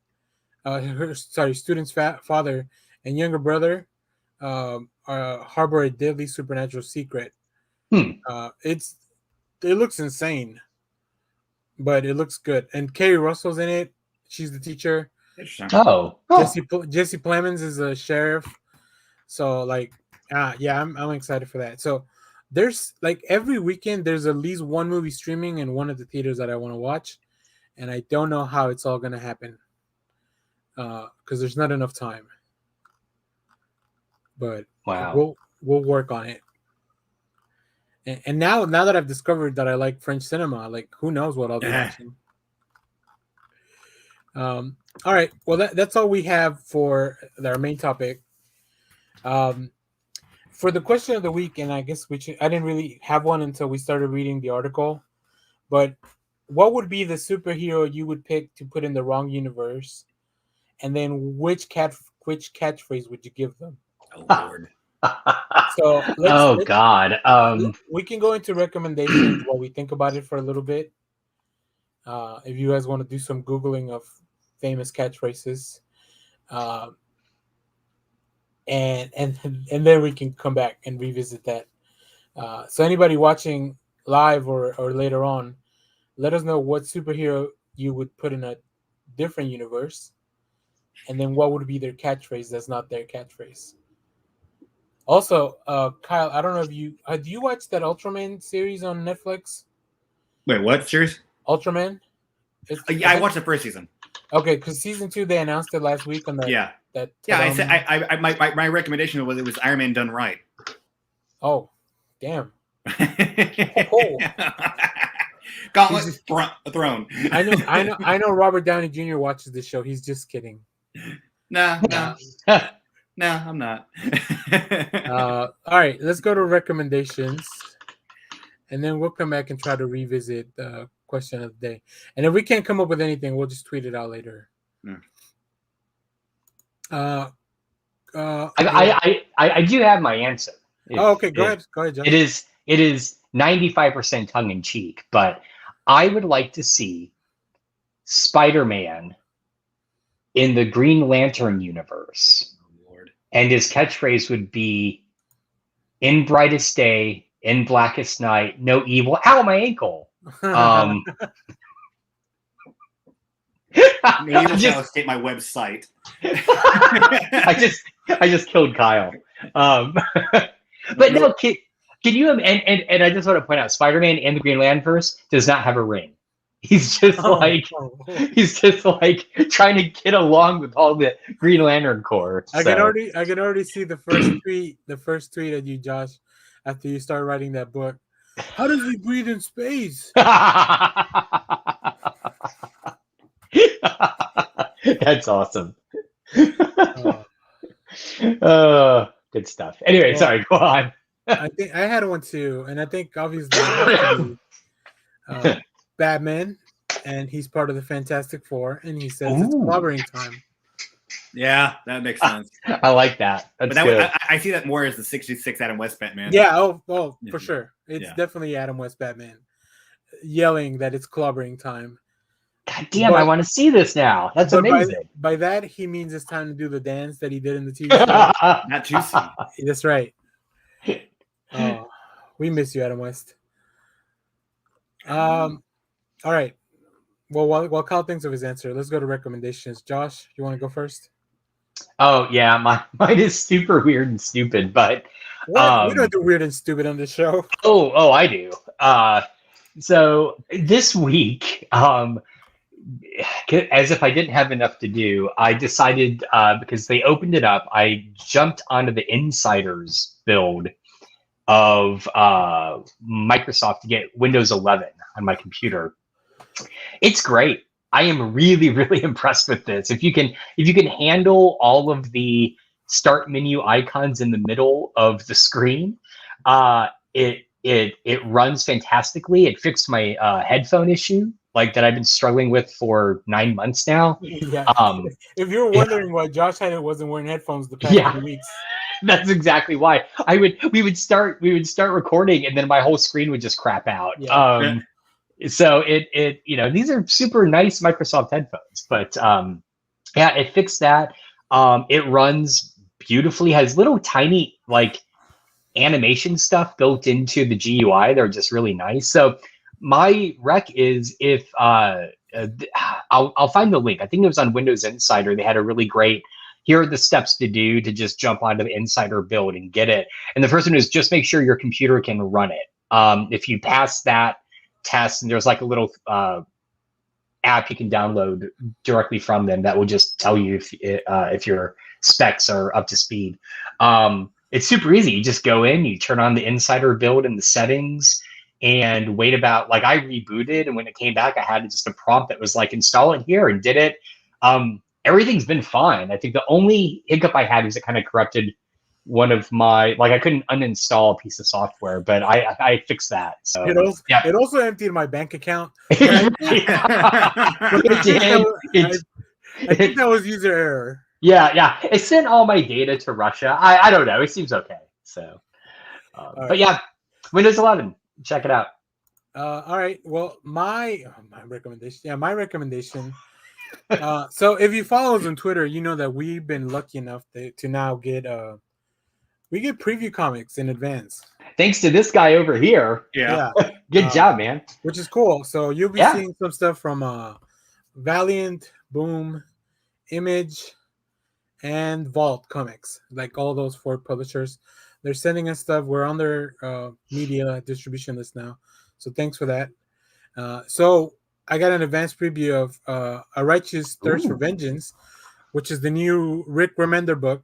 father and younger brother harbor a deadly supernatural secret. It looks insane, but it looks good. And Kerry Russell's in it. She's the teacher. Interesting. Oh. Jesse Plemons is a sheriff. So, like, Yeah, I'm excited for that. So there's like every weekend there's at least one movie streaming and one at the theaters that I want to watch, and I don't know how it's all gonna happen because there's not enough time. But Wow. we'll work on it. And now that I've discovered that I like French cinema, like who knows what I'll be watching. All right, well that's all we have for our main topic. For the question of the week, and I guess I didn't really have one until we started reading the article, but what would be the superhero you would pick to put in the wrong universe, and then which catchphrase would you give them? Oh Lord. So God. We can go into recommendations while we think about it for a little bit. If you guys want to do some Googling of famous catchphrases, and then we can come back and revisit that. So anybody watching live or later on, let us know what superhero you would put in a different universe, and then what would be their catchphrase that's not their catchphrase. Also, Kyle, I don't know if you do you watch that Ultraman series on Netflix? Wait, what series? Ultraman? Yeah, I watched the first season. Okay, because season 2 they announced it last week on that. I said my recommendation was it was Iron Man done right. Oh, damn. Gauntlet thrown. I know. Robert Downey Jr. watches this show. He's just kidding. No, I'm not. All right, let's go to recommendations, and then we'll come back and try to revisit the question of the day. And if we can't come up with anything, we'll just tweet it out later. I do have my answer. Okay, go ahead, John. It is 95% tongue in cheek, but I would like to see Spider-Man in the Green Lantern universe. Oh, Lord. And his catchphrase would be, "In brightest day, in blackest night, no evil." Ow, my ankle. Maybe I'll escape my website. I just killed Kyle. But no, can you? And I just want to point out, Spider-Man in the Green Lantern does not have a ring. He's just he's just like trying to get along with all the Green Lantern Corps. I can already see the first tweet of you, Josh, after you start writing that book. How does he breathe in space? That's awesome. Good stuff. Anyway, sorry, go on. I think I had one too, and I think obviously Batman, and he's part of the Fantastic Four, and he says it's clobbering time. Yeah, that makes sense. I like that. That's good. I see that more as the 66 Adam West Batman. Yeah, for sure. It's definitely Adam West Batman yelling that it's clobbering time. God damn, I want to see this now. That's amazing. By that, he means it's time to do the dance that he did in the TV show. Not juicy. That's right. Oh, we miss you, Adam West. All right. Well, while Kyle thinks of his answer, let's go to recommendations. Josh, you want to go first? Oh, yeah. Mine is super weird and stupid, but... we don't do weird and stupid on this show. Oh, I do. So this week... as if I didn't have enough to do, I decided, because they opened it up, I jumped onto the Insiders build of Microsoft to get Windows 11 on my computer. It's great. I am really, really impressed with this. If you can handle all of the start menu icons in the middle of the screen, it runs fantastically. It fixed my headphone issue, like that I've been struggling with for 9 months now. Yeah. If you're wondering why Josh wasn't wearing headphones the past few weeks, that's exactly why. We would start recording, and then my whole screen would just crap out. Yeah. So it these are super nice Microsoft headphones, but it fixed that. It runs beautifully. Has little tiny like animation stuff built into the GUI. They're just really nice. So my rec is I'll find the link. I think it was on Windows Insider. They had a really great here are the steps to do to just jump onto the insider build and get it. And the first one is just make sure your computer can run it. If you pass that test, and there's like a little app you can download directly from them that will just tell you if your specs are up to speed. It's super easy. You just go in, you turn on the insider build in the settings, and wait about, like, I rebooted, and when it came back, I had just a prompt that was like, install it here, and did it. Everything's been fine. I think the only hiccup I had was it kind of corrupted one of my, like, I couldn't uninstall a piece of software, but I fixed that. So it also emptied my bank account. I think that was user error. Yeah. It sent all my data to Russia. I don't know. It seems okay. So, but yeah, Windows 11. Check it out. All right. Well, my recommendation. Yeah, my recommendation. So if you follow us on Twitter, you know that we've been lucky enough to now get we get preview comics in advance. Thanks to this guy over here. Yeah. Good job, man. Which is cool. So you'll be seeing some stuff from Valiant, Boom, Image, and Vault Comics. Like all those 4 publishers. They're sending us stuff. We're on their media distribution list now. So thanks for that. So I got an advanced preview of A Righteous Thirst for Vengeance, which is the new Rick Remender book.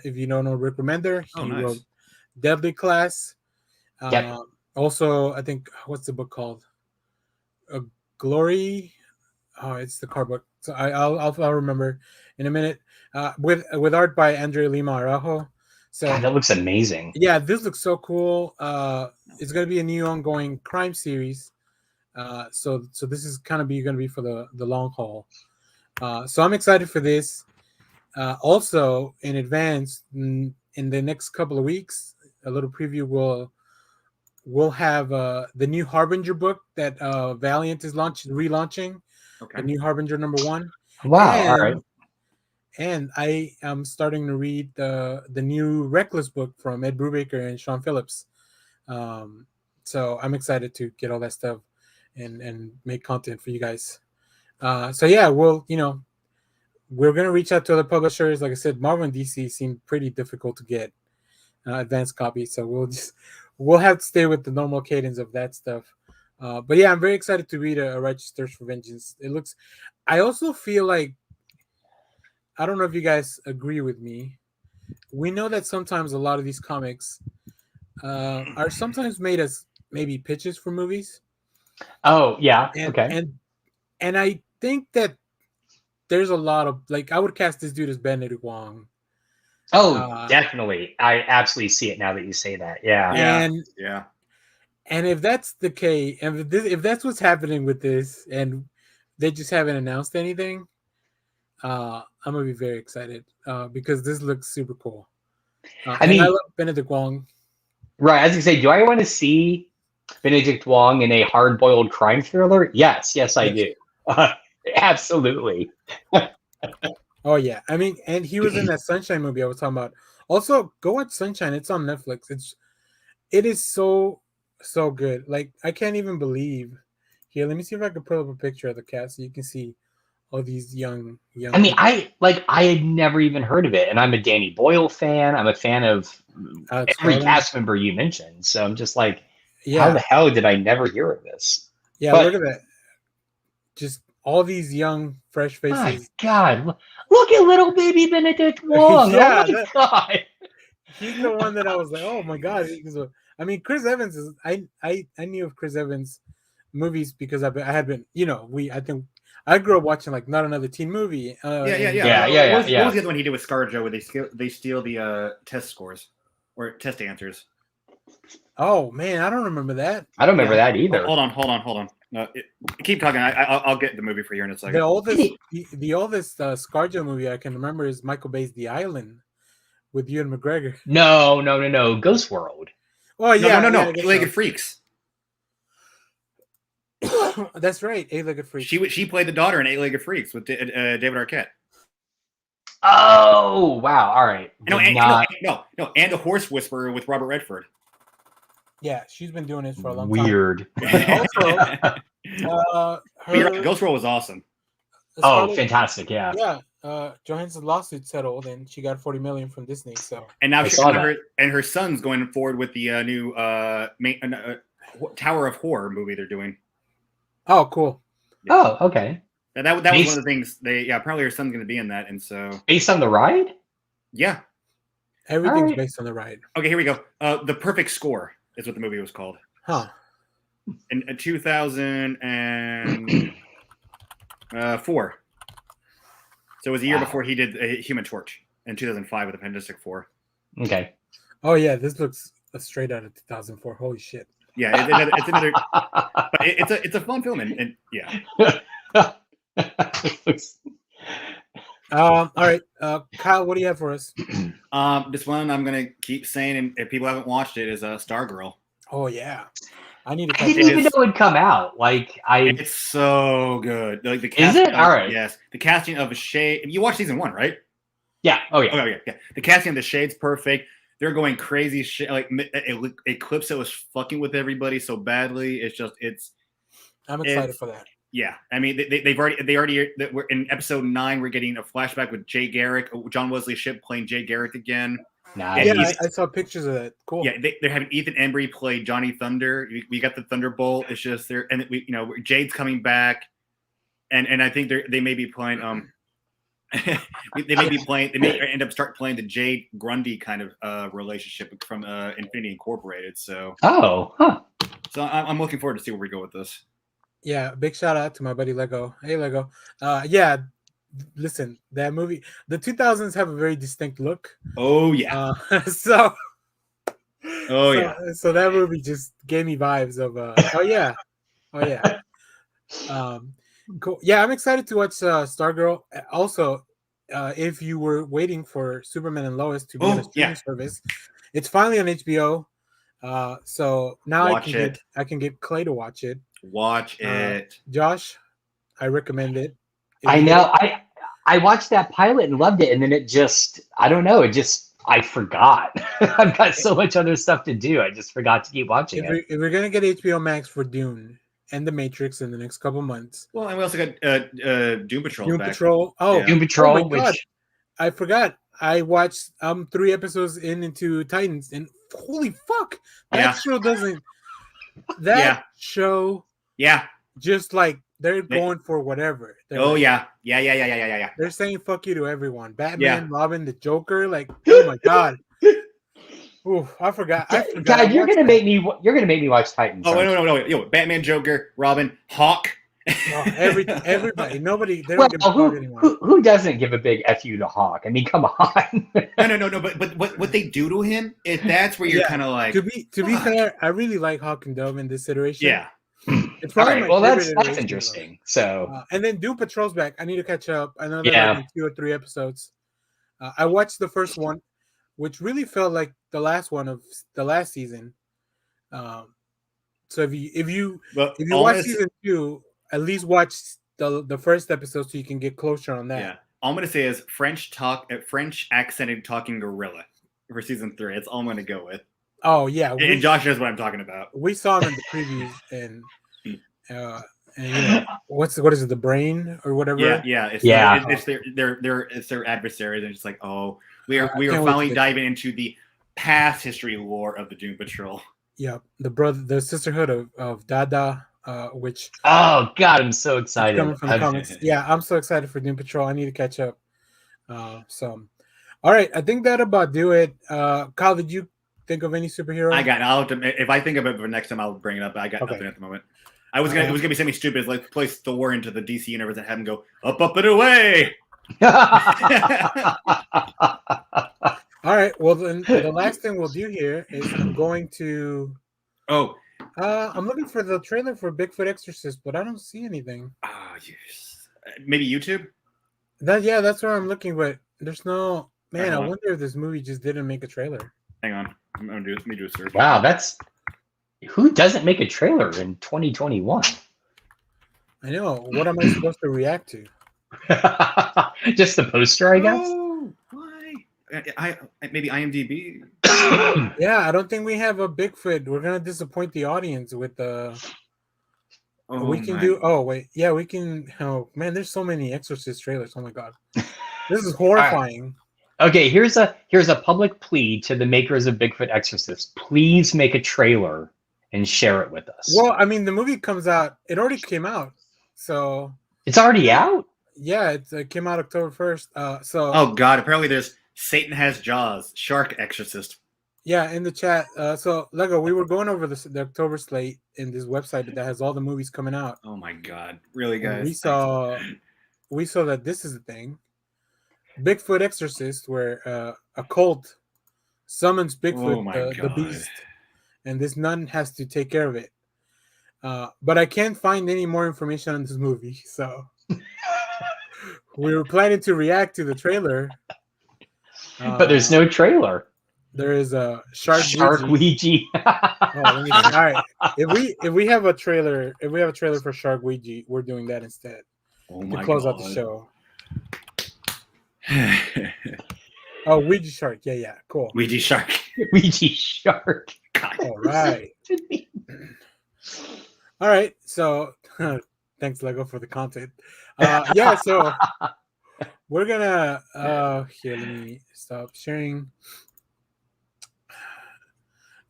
If you don't know Rick Remender, he wrote Deadly Class. Also, I think, what's the book called? Glory. Oh, it's the car book. So I'll remember in a minute. With art by Andre Lima Araujo. So God, that looks amazing. Yeah, this looks so cool. It's going to be a new ongoing crime series. So this is kind of going to be for the long haul. So I'm excited for this. Also, in advance, in the next couple of weeks, a little preview we'll have the new Harbinger book that Valiant is relaunching. Okay. The new Harbinger #1. Wow. All right. And I am starting to read the new Reckless book from Ed Brubaker and Sean Phillips. So I'm excited to get all that stuff and make content for you guys. So yeah, we're going to reach out to other publishers. Like I said, Marvel and DC seem pretty difficult to get advanced copies. So we'll have to stay with the normal cadence of that stuff. But yeah, I'm very excited to read A Righteous Thirst for Vengeance. I also feel like, I don't know if you guys agree with me. We know that sometimes a lot of these comics are sometimes made as maybe pitches for movies. Oh, yeah. Okay. And I think that there's a lot of, like, I would cast this dude as Benedict Wong. Oh, definitely. I absolutely see it now that you say that. Yeah. And if that's the case, and if that's what's happening with this, and they just haven't announced anything, I'm gonna be very excited because this looks super cool. I love Benedict Wong. Right, as you say, do I want to see Benedict Wong in a hard-boiled crime thriller? Yes, I do. Absolutely. Oh yeah, I mean, and he was in that Sunshine movie I was talking about. Also, go watch Sunshine. It's on Netflix. It is so good. Like, I can't even believe. Here, let me see if I can pull up a picture of the cast so you can see all these young. I mean, I had never even heard of it, and I'm a Danny Boyle fan. I'm a fan of every cast member you mentioned. So I'm just like, how the hell did I never hear of this? Yeah, look at that. Just all these young, fresh faces. My God, look at little baby Benedict Wong. Yeah, oh my God. He's the one that I was like, oh my God. I mean, Chris Evans is. I knew of Chris Evans movies because I had been. I think I grew up watching like Not Another Teen Movie. What was the other one he did with ScarJo where they steal the test scores or test answers? Oh man, I don't remember that. I don't remember that either. Hold on. No, keep talking. I'll get the movie for you in a second. The oldest ScarJo movie I can remember is Michael Bay's The Island with Ewan McGregor. No. Ghost World. Oh yeah, no. Eight-Legged Freaks. That's right, Eight-Legged Freaks. She played the daughter in Eight-Legged Freaks with David Arquette. Oh wow! All right. No, and a Horse Whisperer with Robert Redford. Yeah, she's been doing this for a long Weird. time. Also, Ghost World was awesome. Oh, fantastic! Yeah. Yeah. Johansson's lawsuit settled, and she got $40 million from Disney. So, And now I saw that. her son's going forward with the new Tower of Horror movie they're doing. oh, cool. Oh, okay. And that was one of the things apparently her son's going to be in that, and so Based on the ride? yeah. Everything's Alright. based on the ride. Okay, here we go. The Perfect Score is what the movie was called. Huh. In 2004. So it was a year before he did Human Torch in 2005 with Fantastic Four. Okay. Oh yeah, this looks straight out of 2004. Holy shit. Yeah, it's another. But it's a fun film, and yeah. All right, Kyle, what do you have for us? This one I'm gonna keep saying, and if people haven't watched it, is Stargirl. Oh yeah, I need to. I didn't even know it'd come out. It's so good. Like the Is it? All right. Yes, the casting of Shade. You watched season 1, right? Yeah. Oh yeah. Oh yeah. The casting of the Shade's perfect. They're going crazy shit. Like Eclipse was fucking with everybody so badly. I'm excited for that. Yeah, I mean we're in episode 9. We're getting a flashback with Jay Garrick, John Wesley Shipp playing Jay Garrick again. Nice. Yeah, I saw pictures of that. Cool. Yeah, they're having Ethan Embry play Johnny Thunder. We got the Thunderbolt. It's just there, and Jade's coming back, and I think they may be playing they may end up playing the Jade Grundy kind of relationship from Infinity Incorporated. So So I'm looking forward to see where we go with this. Yeah, big shout out to my buddy Lego. Hey Lego. Yeah, listen, that movie, the 2000s have a very distinct look. Oh yeah. So yeah. So that movie just gave me vibes of oh yeah. Cool. Yeah, I'm excited to watch Stargirl. Also, if you were waiting for Superman and Lois to be on a streaming service, it's finally on HBO. So now I can get Clay to watch it. Watch it. Josh, I recommend it. I know. I watched that pilot and loved it, and then I don't know, I forgot. I've got so much other stuff to do. I just forgot to keep watching it. If we're gonna get HBO Max for Dune and The Matrix in the next couple months. Well, and we also got Doom Patrol. Doom Patrol. Oh, yeah. Doom Patrol. Oh my God. I forgot. I watched 3 episodes into Titans, and holy fuck, that show doesn't. That show. Yeah. Just like they're going for whatever. Yeah. They're saying fuck you to everyone. Batman, Robin, the Joker. Like, oh my God. Ooh, I forgot. God, you're gonna make me watch Titans. Oh no! Yo, Batman, Joker, Robin, Hawk. Everybody, nobody. They don't give a fuck anymore. Who doesn't give a big F you to Hawk? I mean, come on. No. But what they do to him, that's where you're kind of like. To be fair, I really like Hawk and Dove in this iteration. Yeah. It's probably that's interesting. So and then Doom Patrol's back. I need to catch up. I know there are 2 or 3 episodes. I watched the first one, which really felt like the last one of the last season. So if you watch season 2, at least watch the first episode so you can get closer on that. Yeah, all I'm gonna say is French accented talking gorilla for season 3. That's all I'm gonna go with. Oh yeah, and Josh knows what I'm talking about. We saw him in the previews, and what is it, the brain or whatever? Yeah. It's their adversaries, and it's like, we are finally diving into the past history lore of the Doom Patrol. Yeah, the sisterhood of Dada, which oh god, I'm so excited. Coming from the comics. Yeah, I'm so excited for Doom Patrol. I need to catch up. So, all right, I think that about do it. Kyle, did you think of any superhero? I got. If I think of it for next time, I'll bring it up. I got nothing at the moment. It was gonna be something stupid, like place Thor into the DC universe and have him go up and away. All right. Well, then the last thing we'll do here is I'm going to. I'm looking for the trailer for Bigfoot Exorcist, but I don't see anything. Yes. Maybe YouTube. That's where I'm looking, but there's no. Man, I wonder if this movie just didn't make a trailer. Hang on, let me do a search. Wow, who doesn't make a trailer in 2021? I know. What am I supposed to react to? Just the poster, I guess. Oh, why? Maybe IMDb. Yeah, I don't think we have a Bigfoot. We're gonna disappoint the audience with the. We can. Oh man, there's so many Exorcist trailers. Oh my god. This is horrifying. Okay, here's a public plea to the makers of Bigfoot Exorcist. Please make a trailer and share it with us. Well, I mean, the movie comes out. It already came out, so it's already out. Yeah, it came out October 1st. So oh god, apparently there's Satan Has Jaws, Shark Exorcist. Yeah, in the chat. So Lego, we were going over the October slate in this website that has all the movies coming out. Oh my god, really, guys? And we saw that this is the thing. Bigfoot Exorcist, where a cult summons Bigfoot, the beast, and this nun has to take care of it. But I can't find any more information on this movie, so we were planning to react to the trailer. But there's no trailer. There is a Shark Ouija. All right. If we have a trailer, for Shark Ouija, we're doing that instead. Oh my to close out the show. Oh, Ouija Shark. Yeah, cool. Ouija Shark. Ouija Shark. God. All right. All right. So thanks, Lego, for the content. Yeah, so we're gonna here, let me stop sharing.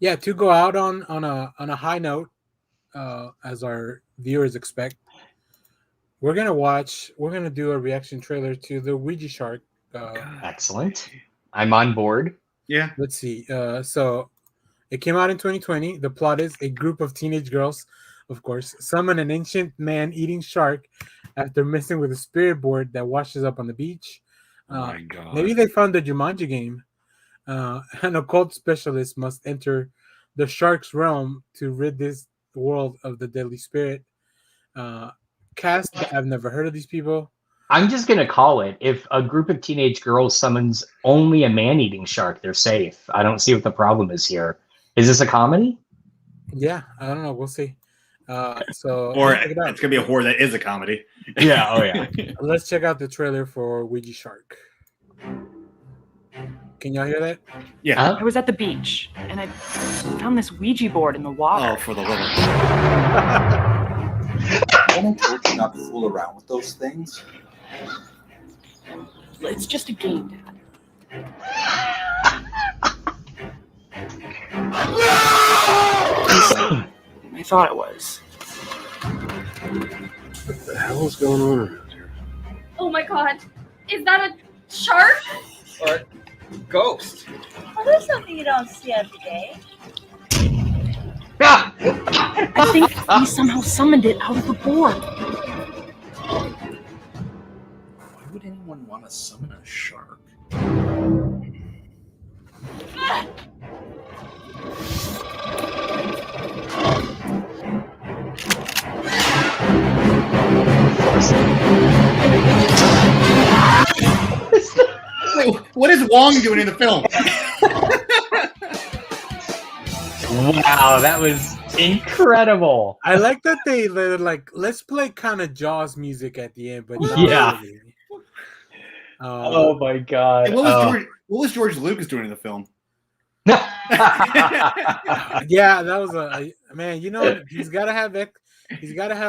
Yeah, to go out on a high note, as our viewers expect, we're gonna do a reaction trailer to the Ouija Shark. Excellent. I'm on board. Yeah. Let's see. So it came out in 2020. The plot is a group of teenage girls, of course, summon an ancient man-eating shark after messing with a spirit board that washes up on the beach. Oh my god. Maybe they found the Jumanji game. An occult specialist must enter the shark's realm to rid this world of the deadly spirit. Cast, I've never heard of these people. I'm just going to call it. If a group of teenage girls summons only a man-eating shark, they're safe. I don't see what the problem is here. Is this a comedy? Yeah, I don't know. We'll see. So or it's going to be a horror that is a comedy. Yeah, oh yeah. Let's check out the trailer for Ouija Shark. Can y'all hear that? Yeah. I was at the beach, and I found this Ouija board in the water. Oh, for the love of I told you not to fool around with those things. It's just a game, Dad. I thought it was. What the hell is going on around here? Oh my god. Is that a shark? Or ghost? Oh, there's something you don't see every day. I think he somehow summoned it out of the board. Why would anyone want to summon a shark? Wait, what is Wong doing in the film? Wow, that was incredible. I like that they're like, let's play kind of Jaws music at the end, but not Yeah. really. Oh my god. Hey, what was George Lucas doing in the film? Yeah, that was a man. You know, he's got to have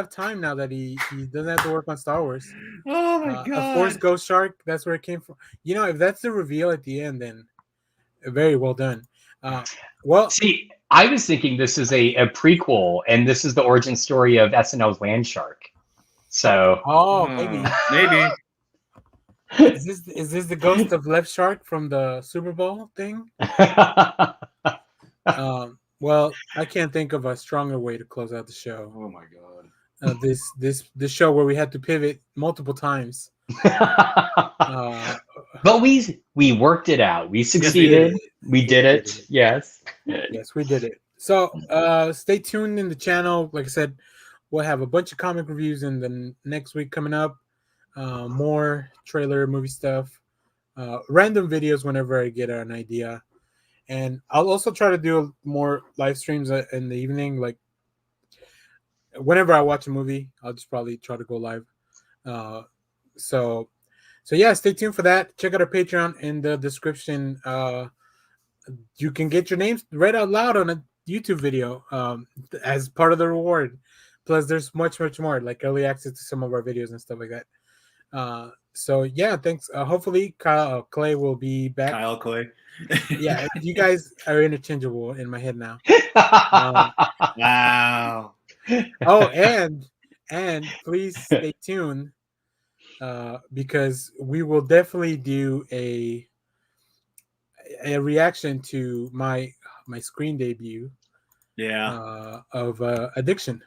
time now that he doesn't have to work on Star Wars. Oh my god! A Force Ghost Shark. That's where it came from. You know, if that's the reveal at the end, then very well done. Well, see, I was thinking this is a prequel, and this is the origin story of SNL's Land Shark. So, maybe. Is this the ghost of Left Shark from the Super Bowl thing? Well, I can't think of a stronger way to close out the show. Oh my god! This show where we had to pivot multiple times. But we worked it out. We succeeded. We did it. Yes. Yes, we did it. So stay tuned in the channel. Like I said, we'll have a bunch of comic reviews in the next week coming up. More trailer movie stuff, random videos whenever I get an idea, and I'll also try to do more live streams in the evening. Like whenever I watch a movie, I'll just probably try to go live. So yeah, stay tuned for that. Check out our Patreon in the description. You can get your names read out loud on a YouTube video as part of the reward. Plus, there's much more, like early access to some of our videos and stuff like that. So yeah, thanks. Hopefully, Clay will be back. Kyle Clay. Yeah, you guys are interchangeable in my head now. Wow. Oh, and please stay tuned because we will definitely do a reaction to my screen debut. Yeah. Of Addiction.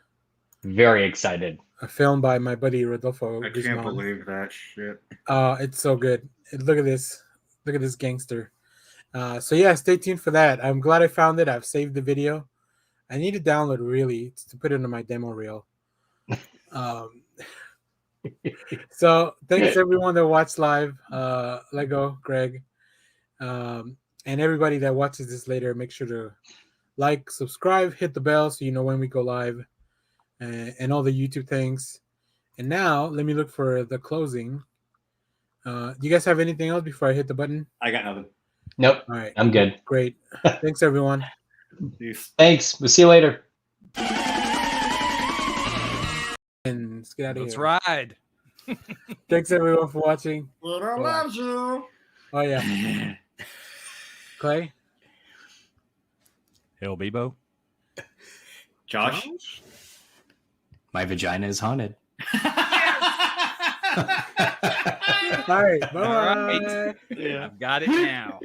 Very excited. A film by my buddy Rodolfo I Guzman. can't believe that shit. It's so good. Look at this. Look at this gangster. So yeah, stay tuned for that. I'm glad I found it. I've saved the video. I need to download really to put it into my demo reel. So thanks everyone that watched live. Lego, Greg, and everybody that watches this later. Make sure to like, subscribe, hit the bell so you know when we go live, and all the YouTube things. And now let me look for the closing. Do you guys have anything else before I hit the button? I got nothing. Nope. All right. I'm good. Great. Thanks, everyone. Peace. Thanks. We'll see you later. And let's get out of Let's here. ride. Thanks, everyone, for watching. Little loves you. Oh, yeah. Clay? Hell, Bebo. Josh? My vagina is haunted. All right. Bye. All right. Yeah. I've got it now.